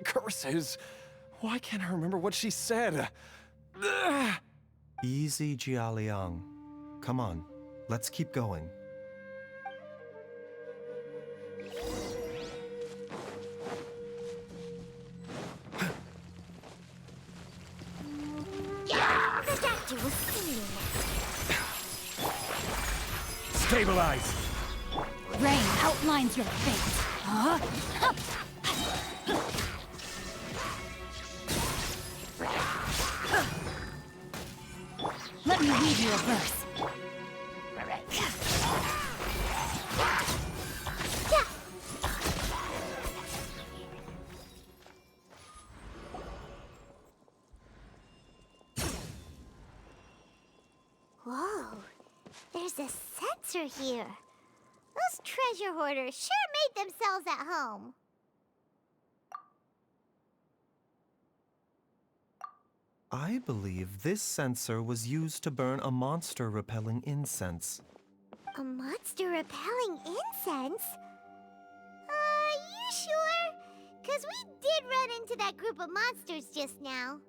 curses. Why can't I remember what she said? Easy, Jiaoliang. Come on, let's keep going. The doctor was seeing Stabilize! Rain outlines your fate. Huh? Let me read you a verse. Whoa, there's a sensor here. Those treasure hoarders sure made themselves at home. I believe this sensor was used to burn a monster-repelling incense. A monster repelling incense? You sure? 'Cause we did run into that group of monsters just now.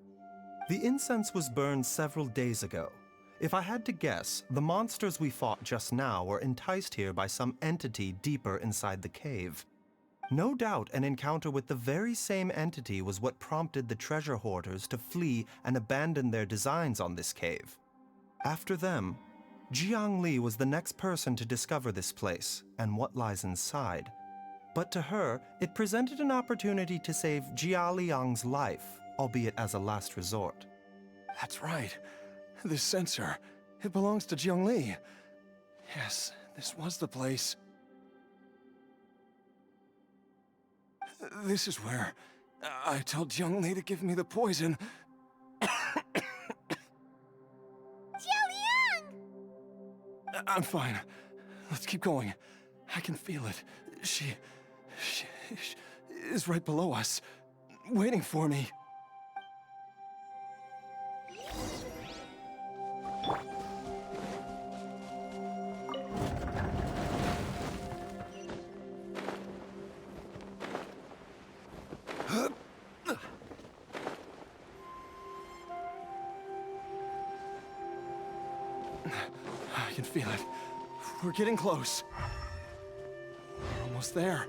The incense was burned several days ago. If I had to guess, the monsters we fought just now were enticed here by some entity deeper inside the cave. No doubt an encounter with the very same entity was what prompted the treasure hoarders to flee and abandon their designs on this cave. After them, Jiangli was the next person to discover this place and what lies inside. But to her, it presented an opportunity to save Jiaoliang's life, albeit as a last resort. That's right. This sensor, it belongs to Jiangli. Yes, this was the place. This is where I told Jiangli to give me the poison. Jiaoliang! I'm fine. Let's keep going. I can feel it. She is right below us, waiting for me. I can feel it. We're getting close. We're almost there.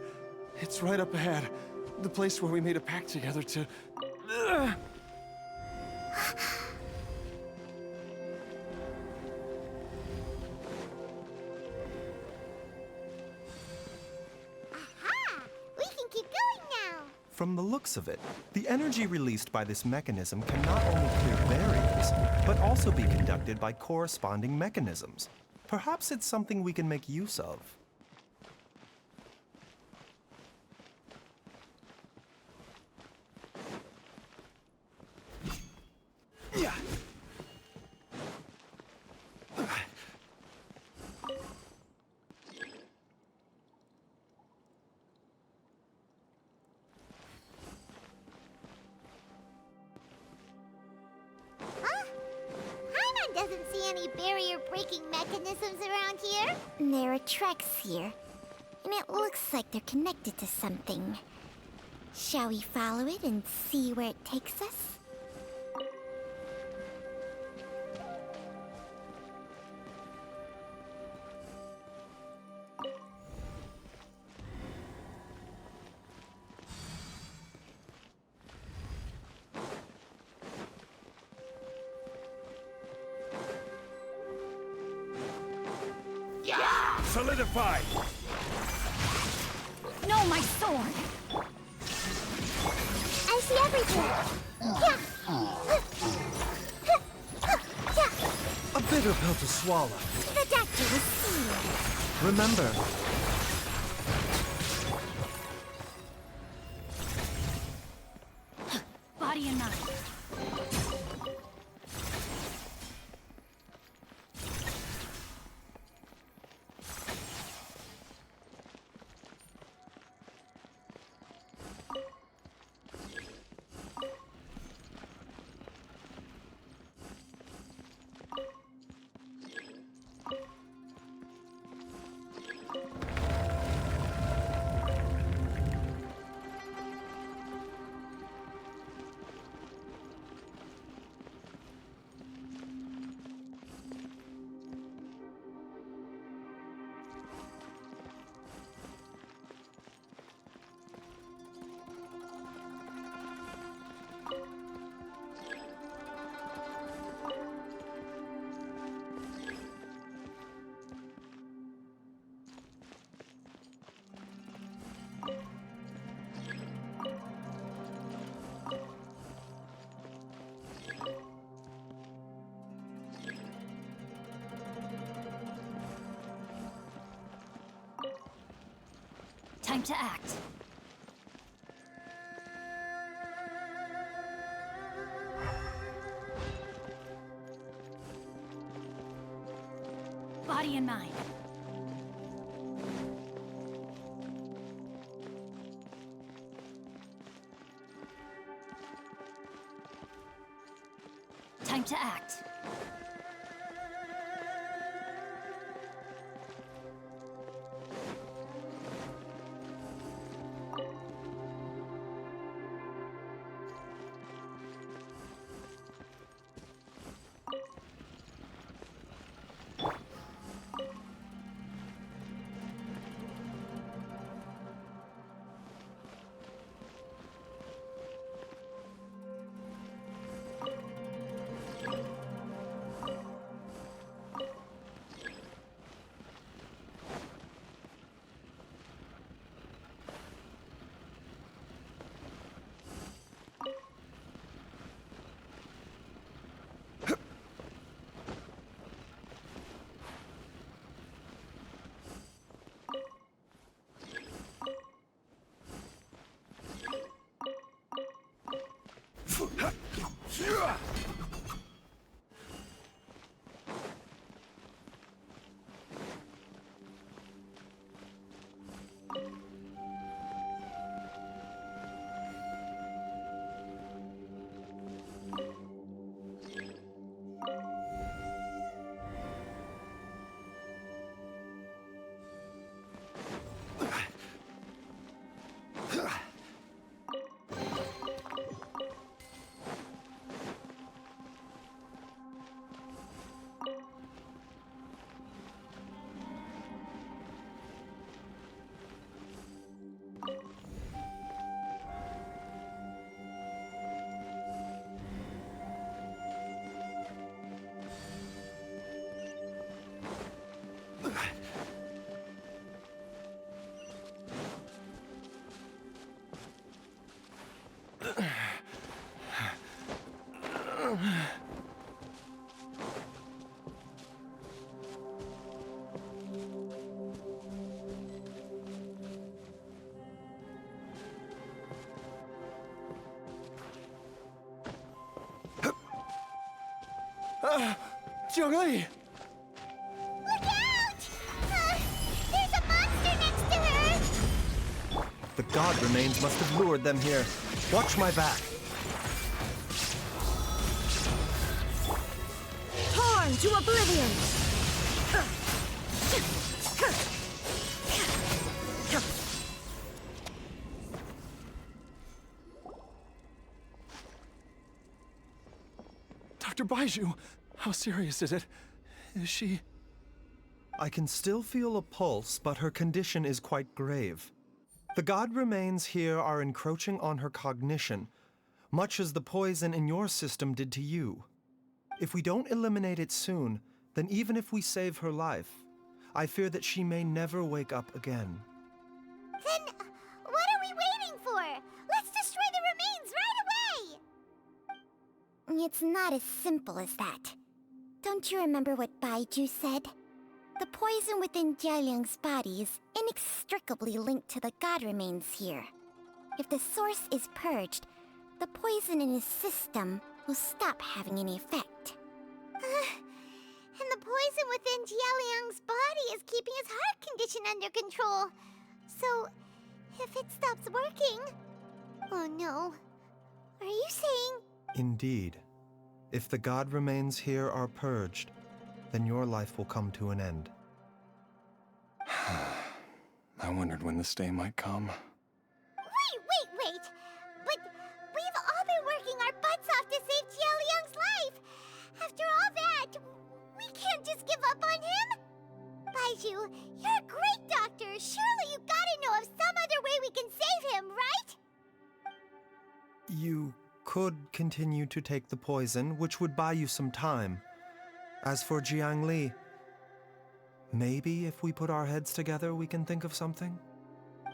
It's right up ahead. The place where we made a pact together to... Aha! We can keep going now. From the looks of it, the energy released by this mechanism can not only clear barriers, but also be conducted by corresponding mechanisms. Perhaps it's something we can make use of. any barrier-breaking mechanisms around here? There are tracks here, and it looks like they're connected to something. Shall we follow it and see where it takes us? Solidify! No, my sword! I see everything! A bitter pill to swallow. The doctor was sealed. Remember, Body and mind. Time to act. Body and mind. Time to act. Zhongli! Look out! There's a monster next to her! the god remains must have lured them here. Watch my back. Tarn! to oblivion! Dr. Baizhu, how serious is it? Is she... I can still feel a pulse, but her condition is quite grave. The god remains here are encroaching on her cognition, much as the poison in your system did to you. If we don't eliminate it soon, then even if we save her life, I fear that she may never wake up again. Then, what are we waiting for? Let's destroy the remains right away! It's not as simple as that. Don't you remember what Baizhu said? The poison within Jialiang's body is inextricably linked to the god remains here. If the source is purged, the poison in his system will stop having any effect. And the poison within Jialiang's body is keeping his heart condition under control. So, if it stops working... Oh no. Are you saying... Indeed. If the god remains here are purged, then your life will come to an end. I wondered when this day might come. Wait! But we've all been working our butts off to save Jialiang's life! After all that, we can't just give up on him! Baizhu, you're a great doctor! Surely you gotta know of some other way we can save him, right? You could continue to take the poison, which would buy you some time. As for Jiangli, maybe if we put our heads together, we can think of something?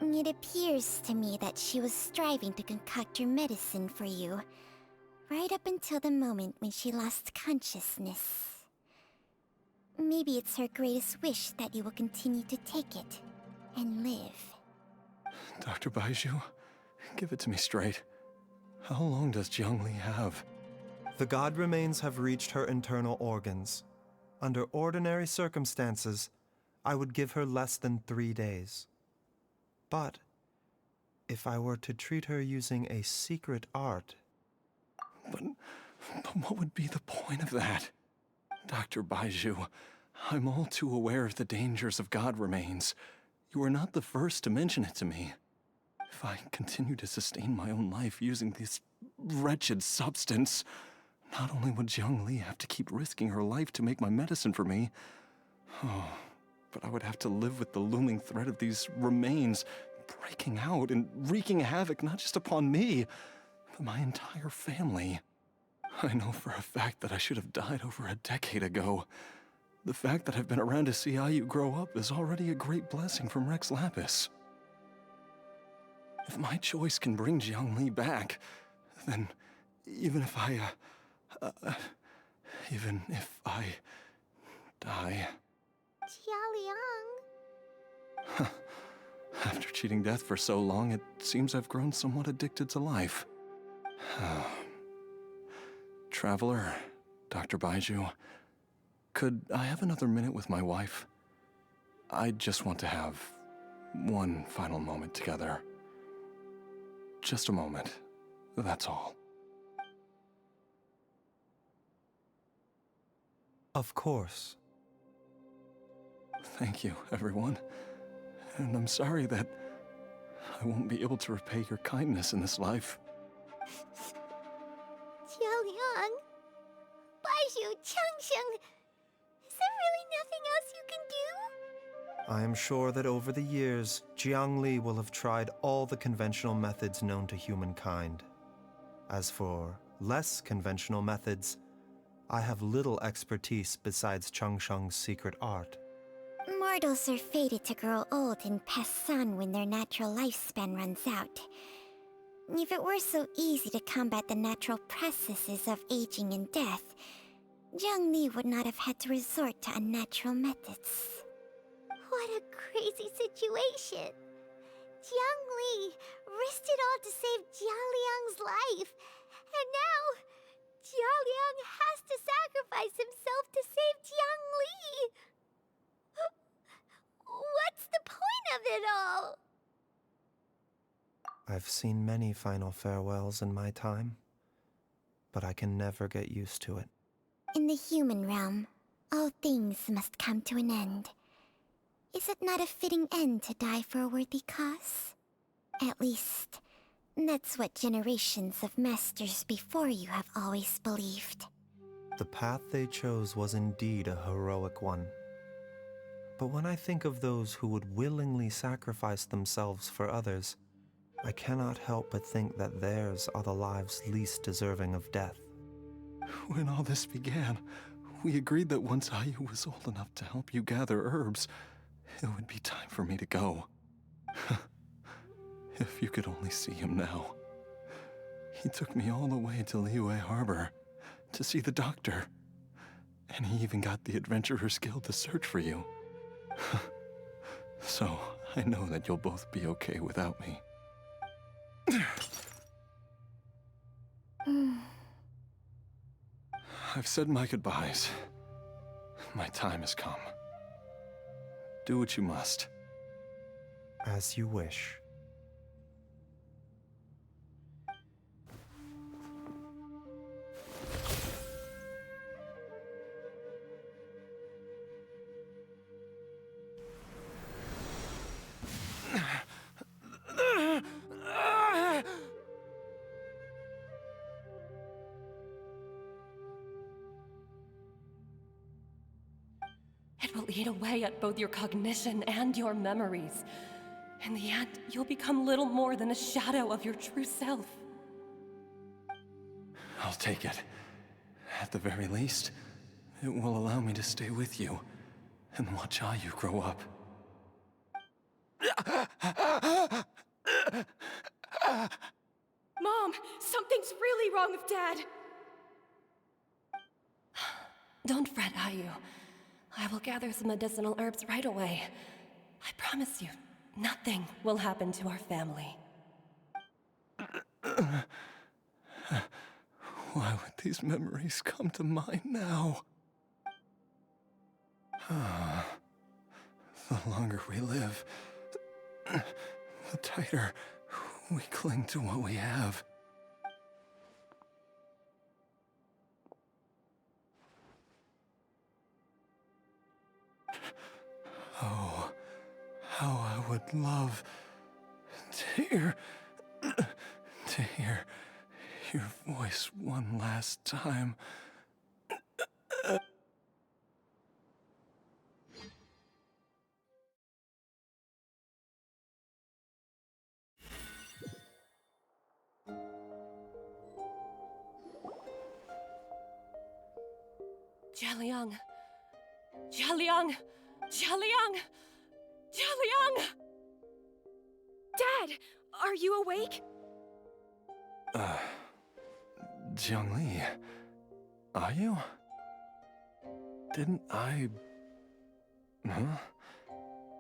It appears to me that she was striving to concoct your medicine for you, right up until the moment when she lost consciousness. Maybe it's her greatest wish that you will continue to take it and live. Dr. Baizhu, give it to me straight. How long does Jiangli have? The god remains have reached her internal organs. Under ordinary circumstances, I would give her less than 3 days. But if I were to treat her using a secret art... But what would be the point of that? Dr. Baizhu, I'm all too aware of the dangers of god remains. You are not the first to mention it to me. If I continue to sustain my own life using this wretched substance, not only would Jiangli have to keep risking her life to make my medicine for me, but I would have to live with the looming threat of these remains breaking out and wreaking havoc not just upon me, but my entire family. I know for a fact that I should have died over a decade ago. The fact that I've been around to see how you grow up is already a great blessing from Rex Lapis. If my choice can bring Jiangli back, then even if I die... Jialiang... After cheating death for so long, it seems I've grown somewhat addicted to life. Traveler, Dr. Baizhu, could I have another minute with my wife? I just want to have one final moment together. Just a moment, that's all. Of course. Thank you, everyone. And I'm sorry that I won't be able to repay your kindness in this life. Jialiang... Baizhu, Changsheng... Is there really nothing else you can do? I am sure that over the years, Jiangli will have tried all the conventional methods known to humankind. As for less conventional methods, I have little expertise besides Changsheng's secret art. Mortals are fated to grow old and pass on when their natural lifespan runs out. If it were so easy to combat the natural processes of aging and death, Jiangli would not have had to resort to unnatural methods. What a crazy situation. Jiangli risked it all to save Jialiang's life. And now, Jialiang has to sacrifice himself to save Jiangli. What's the point of it all? I've seen many final farewells in my time, but I can never get used to it. In the human realm, All things must come to an end. Is it not a fitting end to die for a worthy cause? At least, that's what generations of masters before you have always believed. The path they chose was indeed a heroic one. But when I think of those who would willingly sacrifice themselves for others, I cannot help but think that theirs are the lives least deserving of death. When all this began, we agreed that once Ayu was old enough to help you gather herbs, it would be time for me to go. If you could only see him now. He took me all the way to Liyue Harbor to see the doctor. And he even got the Adventurers Guild to search for you. So, I know that you'll both be okay without me. I've said my goodbyes. My time has come. Do what you must. As you wish. It will eat away at both your cognition and your memories. In the end, you'll become little more than a shadow of your true self. I'll take it. At the very least, it will allow me to stay with you and watch Ayu grow up. Mom, something's really wrong with Dad. Don't fret, Ayu. I will gather some medicinal herbs right away. I promise you, nothing will happen to our family. Why would these memories come to mind now? The longer we live, the tighter we cling to what we have. Oh, how I would love to hear your voice one last time. Jialiang! Jialiang! Jialiang! Jialiang! Dad, are you awake? Jiangli, are you? Didn't I... Huh?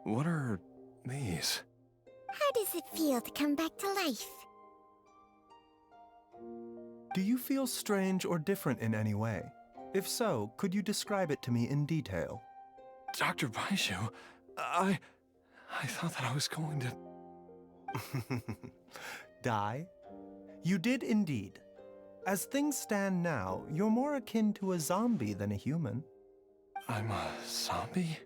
What are these? How does it feel to come back to life? Do you feel strange or different in any way? If so, could you describe it to me in detail? Dr. Baizhu, I thought that I was going to... Die? You did indeed. As things stand now, you're more akin to a zombie than a human. I'm a zombie?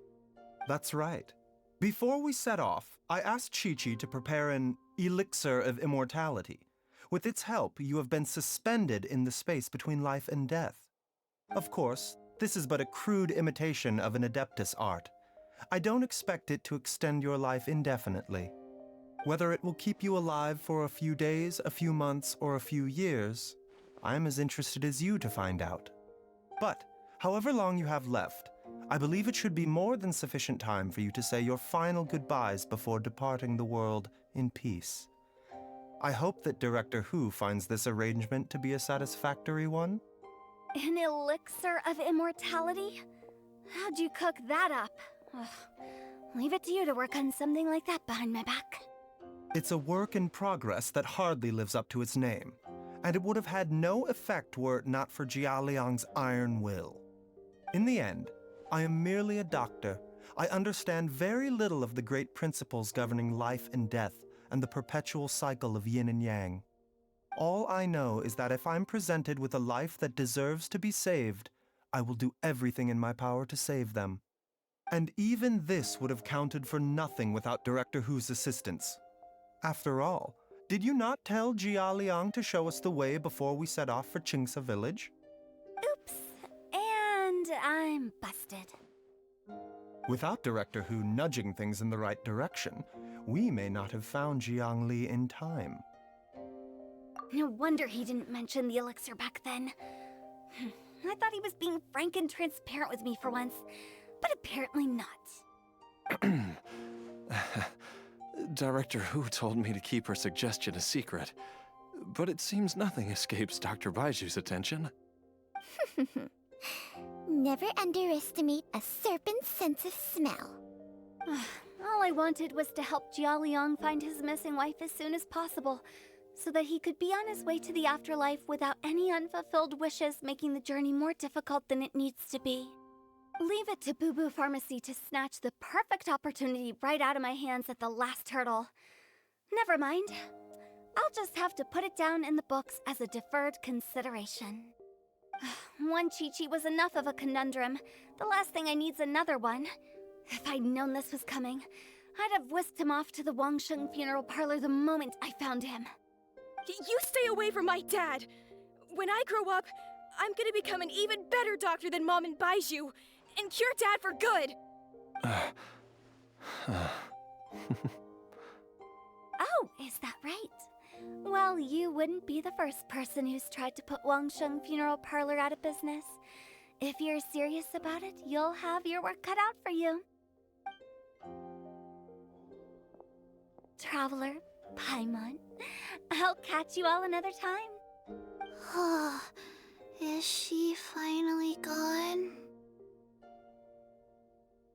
That's right. Before we set off, I asked Chi-Chi to prepare an elixir of immortality. With its help, you have been suspended in the space between life and death. Of course, this is but a crude imitation of an Adeptus art. I don't expect it to extend your life indefinitely. Whether it will keep you alive for a few days, a few months, or a few years, I am as interested as you to find out. But, however long you have left, I believe it should be more than sufficient time for you to say your final goodbyes before departing the world in peace. I hope that Director Hu finds this arrangement to be a satisfactory one. An elixir of immortality? How'd you cook that up? Ugh. Leave it to you to work on something like that behind my back. It's a work in progress that hardly lives up to its name, and it would have had no effect were it not for Jialiang's iron will. In the end, I am merely a doctor. I understand very little of the great principles governing life and death and the perpetual cycle of yin and yang. All I know is that if I'm presented with a life that deserves to be saved, I will do everything in my power to save them. And even this would have counted for nothing without Director Hu's assistance. After all, did you not tell Jia Liang to show us the way before we set off for Qingsa village? Oops. And I'm busted. Without Director Hu nudging things in the right direction, we may not have found Jiangli in time. No wonder he didn't mention the elixir back then. I thought he was being frank and transparent with me for once, but apparently not. Director Hu told me to keep her suggestion a secret, but it seems nothing escapes Dr. Baizhu's attention. Never underestimate a serpent's sense of smell. All I wanted was to help Jia Liang find his missing wife as soon as possible, so that he could be on his way to the afterlife without any unfulfilled wishes making the journey more difficult than it needs to be. Leave it to Boo Boo Pharmacy to snatch the perfect opportunity right out of my hands at the last hurdle. Never mind. I'll just have to put it down in the books as a deferred consideration. One Chi-Chi was enough of a conundrum. The last thing I need's another one. If I'd known this was coming, I'd have whisked him off to the Wangsheng funeral parlor the moment I found him. You stay away from my dad! When I grow up, I'm gonna become an even better doctor than Mom and Baizhu, and cure Dad for good! Oh, is that right? Well, you wouldn't be the first person who's tried to put Wangsheng Funeral Parlor out of business. If you're serious about it, you'll have your work cut out for you. Traveler, Paimon, I'll catch you all another time. Is she finally gone?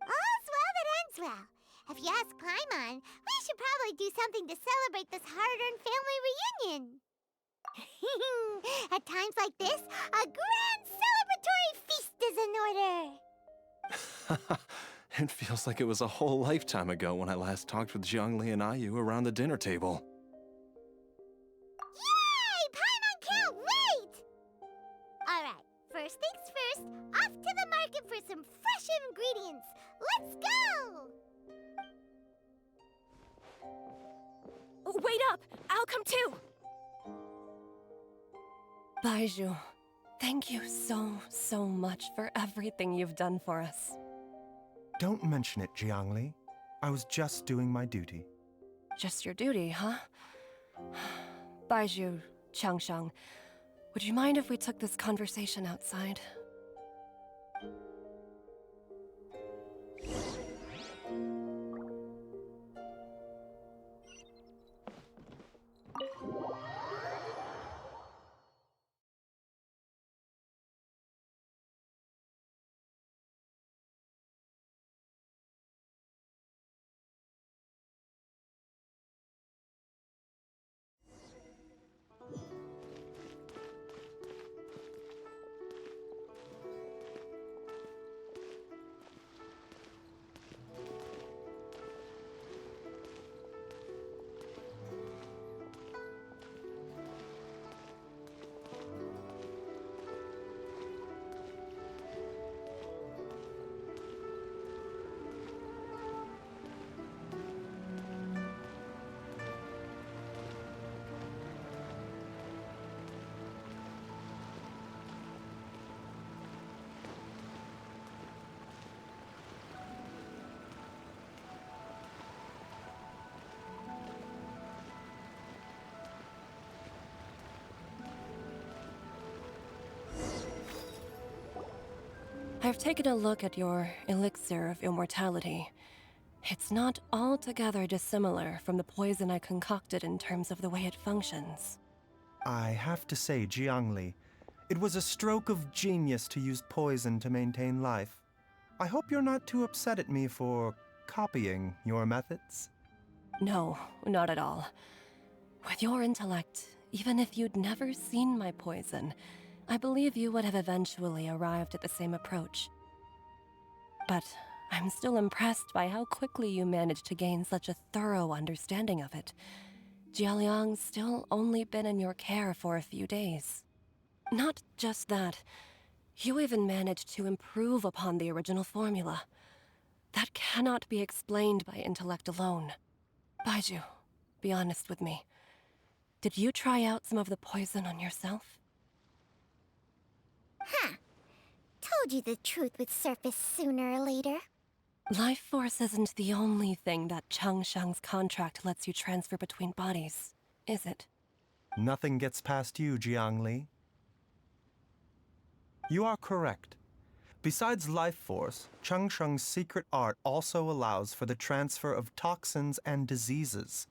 All's well that ends well. If you ask Paimon, we should probably do something to celebrate this hard-earned family reunion. At times like this, a grand celebratory feast is in order. It feels like it was a whole lifetime ago when I last talked with Zhongli and Ayu around the dinner table. Yay! Paimon can't wait! Alright, first things first, off to the market for some fresh ingredients. Let's go! Wait up! I'll come too! Baizhu, thank you so much for everything you've done for us. Don't mention it, Jiangli. I was just doing my duty. Just your duty, huh? Baizhu, Changsheng, would you mind if we took this conversation outside? I've taken a look at your elixir of immortality. It's not altogether dissimilar from the poison I concocted in terms of the way it functions. I have to say, Jiangli, it was a stroke of genius to use poison to maintain life. I hope you're not too upset at me for copying your methods. No, not at all. With your intellect, even if you'd never seen my poison, I believe you would have eventually arrived at the same approach. But I'm still impressed by how quickly you managed to gain such a thorough understanding of it. Jialiang's still only been in your care for a few days. Not just that, You even managed to improve upon the original formula. That cannot be explained by intellect alone. Baizhu, be honest with me. Did you try out some of the poison on yourself? Huh. Told you the truth would surface sooner or later. Life force isn't the only thing that Changshang's contract lets you transfer between bodies, is it? Nothing gets past you, Jiangli. You are correct. Besides life force, Changsheng's secret art also allows for the transfer of toxins and diseases.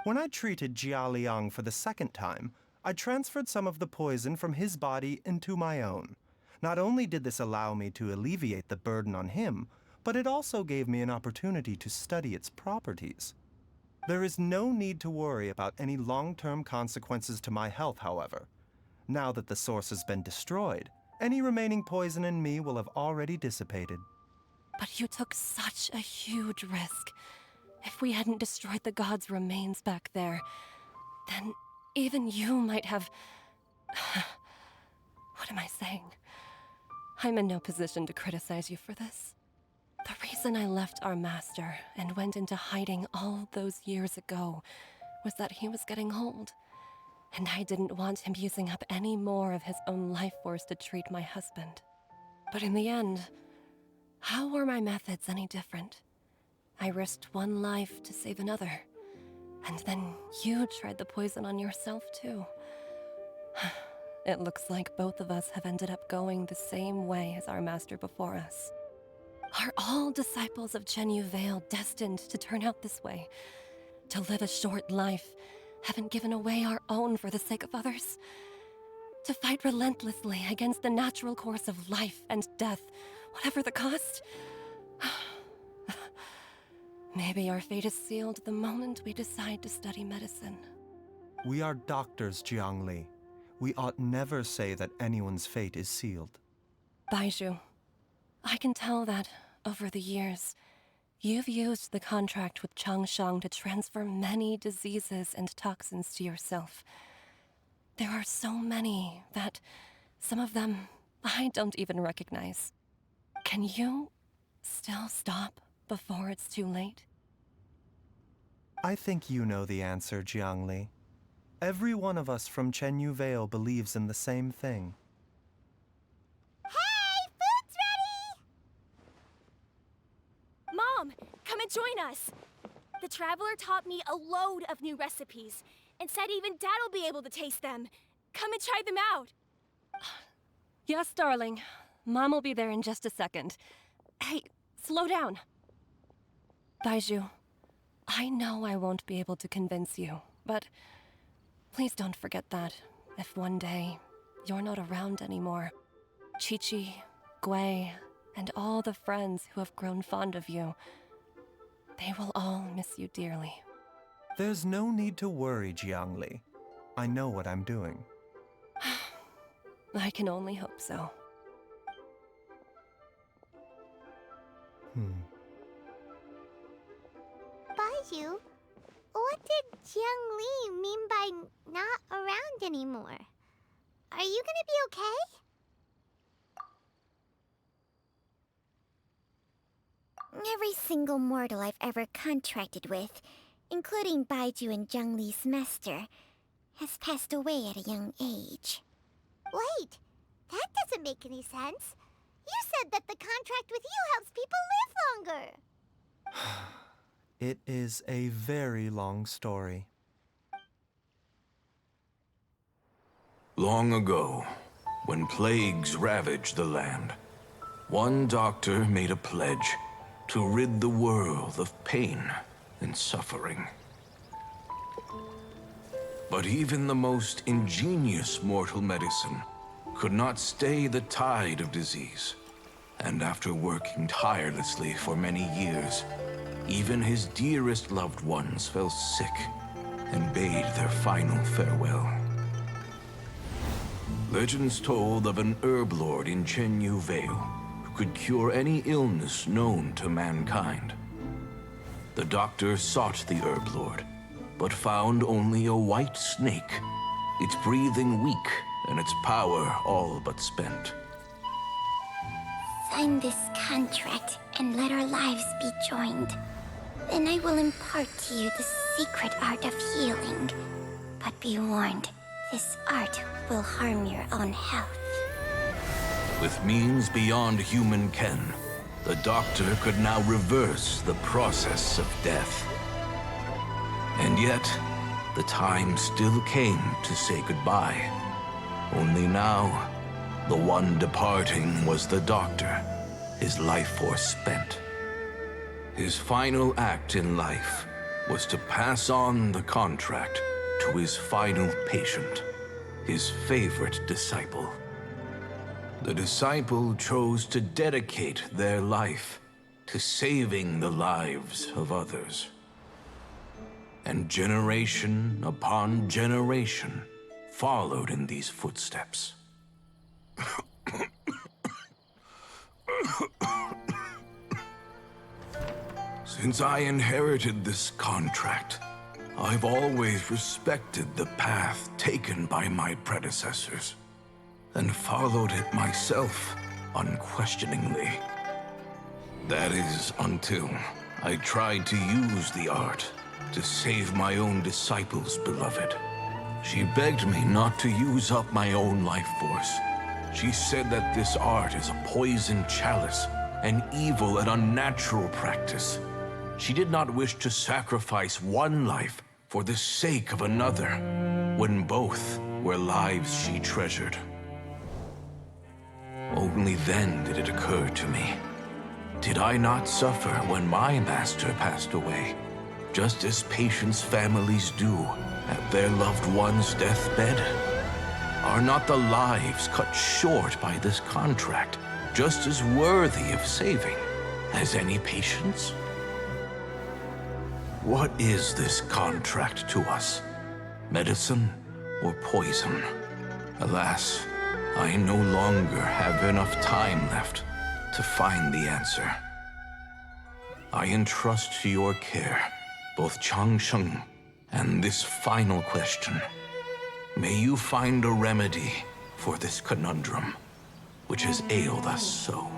When I treated Jia Liang for the second time, I transferred some of the poison from his body into my own. Not only did this allow me to alleviate the burden on him, but it also gave me an opportunity to study its properties. There is no need to worry about any long-term consequences to my health, however. Now that the source has been destroyed, any remaining poison in me will have already dissipated. But you took such a huge risk. If we hadn't destroyed the god's remains back there, then even you might have... What am I saying? I'm in no position to criticize you for this. The reason I left our master and went into hiding all those years ago was that he was getting old. And I didn't want him using up any more of his own life force to treat my husband. But in the end, how were my methods any different? I risked one life to save another. And then you tried the poison on yourself too. It looks like both of us have ended up going the same way as our master before us. Are all disciples of Chenyu Vale destined to turn out this way? To live a short life, haven't given away our own for the sake of others? To fight relentlessly against the natural course of life and death, whatever the cost? Maybe our fate is sealed the moment we decide to study medicine. We are doctors, Jiangli. We ought never say that anyone's fate is sealed. Baizhu, I can tell that, over the years, you've used the contract with Changshang to transfer many diseases and toxins to yourself. There are so many that, some of them, I don't even recognize. Can you still stop before it's too late? I think you know the answer, Jiangli. Every one of us from Chenyu Vale believes in the same thing. Hey, food's ready! Mom, come and join us. The Traveler taught me a load of new recipes and said even Dad will be able to taste them. Come and try them out. Yes, darling. Mom will be there in just a second. Hey, slow down. Baizhu, I know I won't be able to convince you, but please don't forget that if one day you're not around anymore, Qiqi, Gui, and all the friends who have grown fond of you, they will all miss you dearly. There's no need to worry, Jiangli. I know what I'm doing. I can only hope so. Baizhu, what did Jiang Li mean by not around anymore? Are you gonna be okay? Every single mortal I've ever contracted with, including Baizhu and Jiang Li's master, has passed away at a young age. Wait, that doesn't make any sense. You said that the contract with you helps people live longer. It is a very long story. Long ago, when plagues ravaged the land, one doctor made a pledge to rid the world of pain and suffering. But even the most ingenious mortal medicine could not stay the tide of disease. And after working tirelessly for many years, even his dearest loved ones fell sick and bade their final farewell. Legends told of an herb lord in Chenyu Vale who could cure any illness known to mankind. The doctor sought the herb lord, but found only a white snake, its breathing weak and its power all but spent. sign this contract and let our lives be joined, then I will impart to you the secret art of healing. But be warned, this art will harm your own health. With means beyond human ken, the doctor could now reverse the process of death. And yet, the time still came to say goodbye. Only now, the one departing was the doctor, his life force spent. His final act in life was to pass on the contract to his final patient, his favorite disciple. The disciple chose to dedicate their life to saving the lives of others. And generation upon generation followed in these footsteps. Since I inherited this contract, I've always respected the path taken by my predecessors, and followed it myself unquestioningly. That is until I tried to use the art to save my own disciple's beloved. She begged me not to use up my own life force. She said that this art is a poison chalice, an evil and unnatural practice. She did not wish to sacrifice one life for the sake of another, when both were lives she treasured. Only then did it occur to me. Did I not suffer when my master passed away, just as patients' families do at their loved one's deathbed? Are not the lives cut short by this contract just as worthy of saving as any patient's? What is this contract to us? Medicine or poison? Alas, I no longer have enough time left to find the answer. I entrust to your care both Changsheng and this final question. May you find a remedy for this conundrum, which has ailed us so.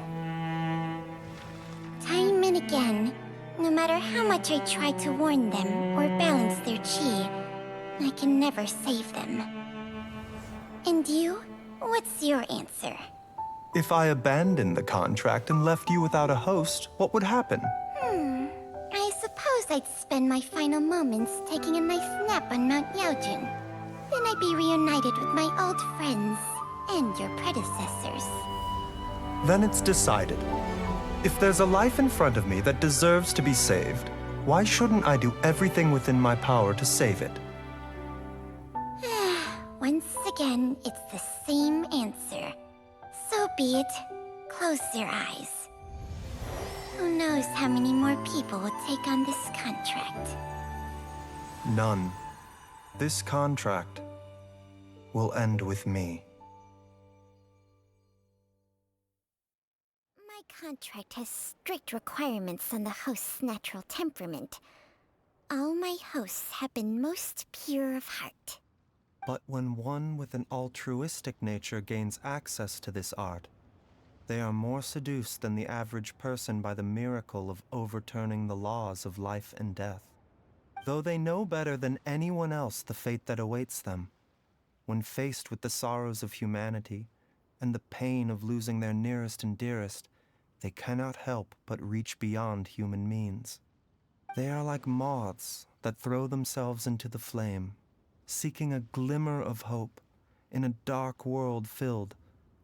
Time and again, no matter how much I try to warn them or balance their chi, I can never save them. And you? What's your answer? If I abandoned the contract and left you without a host, what would happen? I suppose I'd spend my final moments taking a nice nap on Mount Yaojun. Then I'd be reunited with my old friends and your predecessors. Then it's decided. If there's a life in front of me that deserves to be saved, why shouldn't I do everything within my power to save it? Once again, it's the same answer. So be it. Close your eyes. Who knows how many more people will take on this contract? None. This contract will end with me. My contract has strict requirements on the host's natural temperament. All my hosts have been most pure of heart. But when one with an altruistic nature gains access to this art, they are more seduced than the average person by the miracle of overturning the laws of life and death. Though they know better than anyone else the fate that awaits them, when faced with the sorrows of humanity and the pain of losing their nearest and dearest, they cannot help but reach beyond human means. They are like moths that throw themselves into the flame, seeking a glimmer of hope in a dark world filled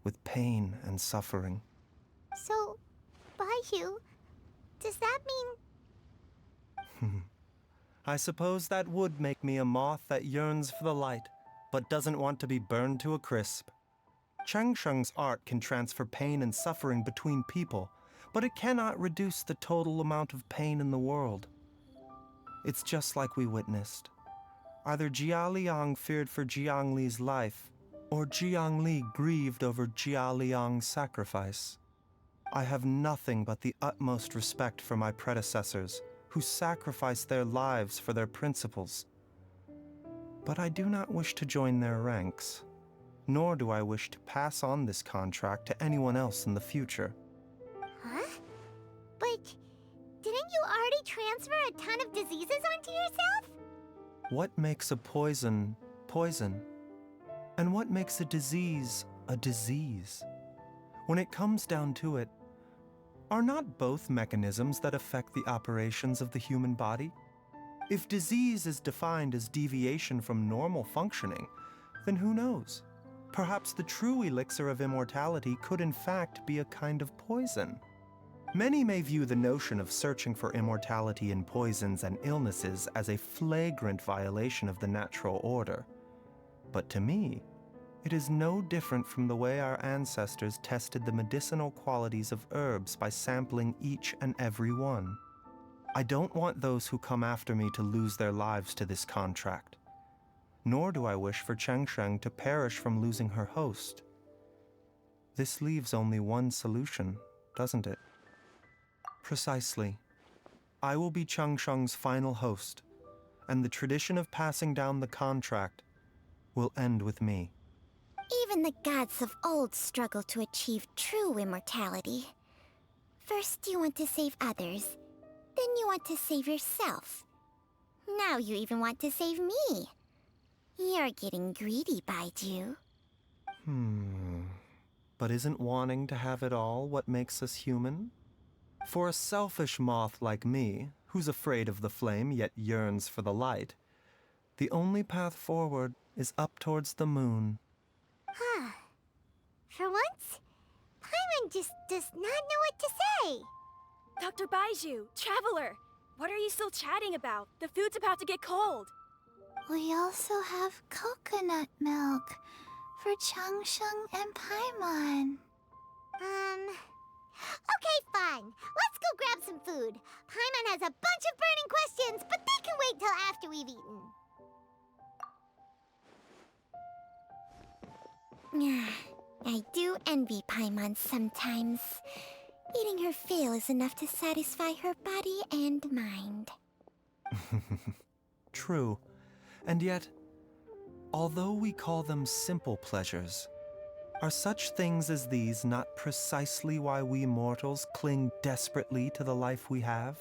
with pain and suffering. So, Baizhu, does that mean... I suppose that would make me a moth that yearns for the light, but doesn't want to be burned to a crisp. Changsheng's art can transfer pain and suffering between people, but it cannot reduce the total amount of pain in the world. It's just like we witnessed. Either Jia Liang feared for Jiang Li's life, or Jiang Li grieved over Jia Liang's sacrifice. I have nothing but the utmost respect for my predecessors, who sacrificed their lives for their principles. But I do not wish to join their ranks, nor do I wish to pass on this contract to anyone else in the future. transfer a ton of diseases onto yourself? What makes a poison poison? And what makes a disease a disease? When it comes down to it, are not both mechanisms that affect the operations of the human body? If disease is defined as deviation from normal functioning, then who knows? Perhaps the true elixir of immortality could in fact be a kind of poison. Many may view the notion of searching for immortality in poisons and illnesses as a flagrant violation of the natural order. But to me, it is no different from the way our ancestors tested the medicinal qualities of herbs by sampling each and every one. I don't want those who come after me to lose their lives to this contract. Nor do I wish for Changsheng to perish from losing her host. This leaves only one solution, doesn't it? Precisely. I will be Changsheng's final host, and the tradition of passing down the contract will end with me. Even the gods of old struggle to achieve true immortality. First you want to save others, then you want to save yourself. Now you even want to save me. You're getting greedy, Baizhu. But isn't wanting to have it all what makes us human? For a selfish moth like me, who's afraid of the flame yet yearns for the light, the only path forward is up towards the moon. For once, Paimon just does not know what to say. Dr. Baizhu, Traveler, what are you still chatting about? The food's about to get cold. We also have coconut milk for Changsheng and Paimon. Okay, fine. Let's go grab some food. Paimon has a bunch of burning questions, but they can wait till after we've eaten. I do envy Paimon sometimes. Eating her fill is enough to satisfy her body and mind. True. And yet, although we call them simple pleasures, are such things as these not precisely why we mortals cling desperately to the life we have?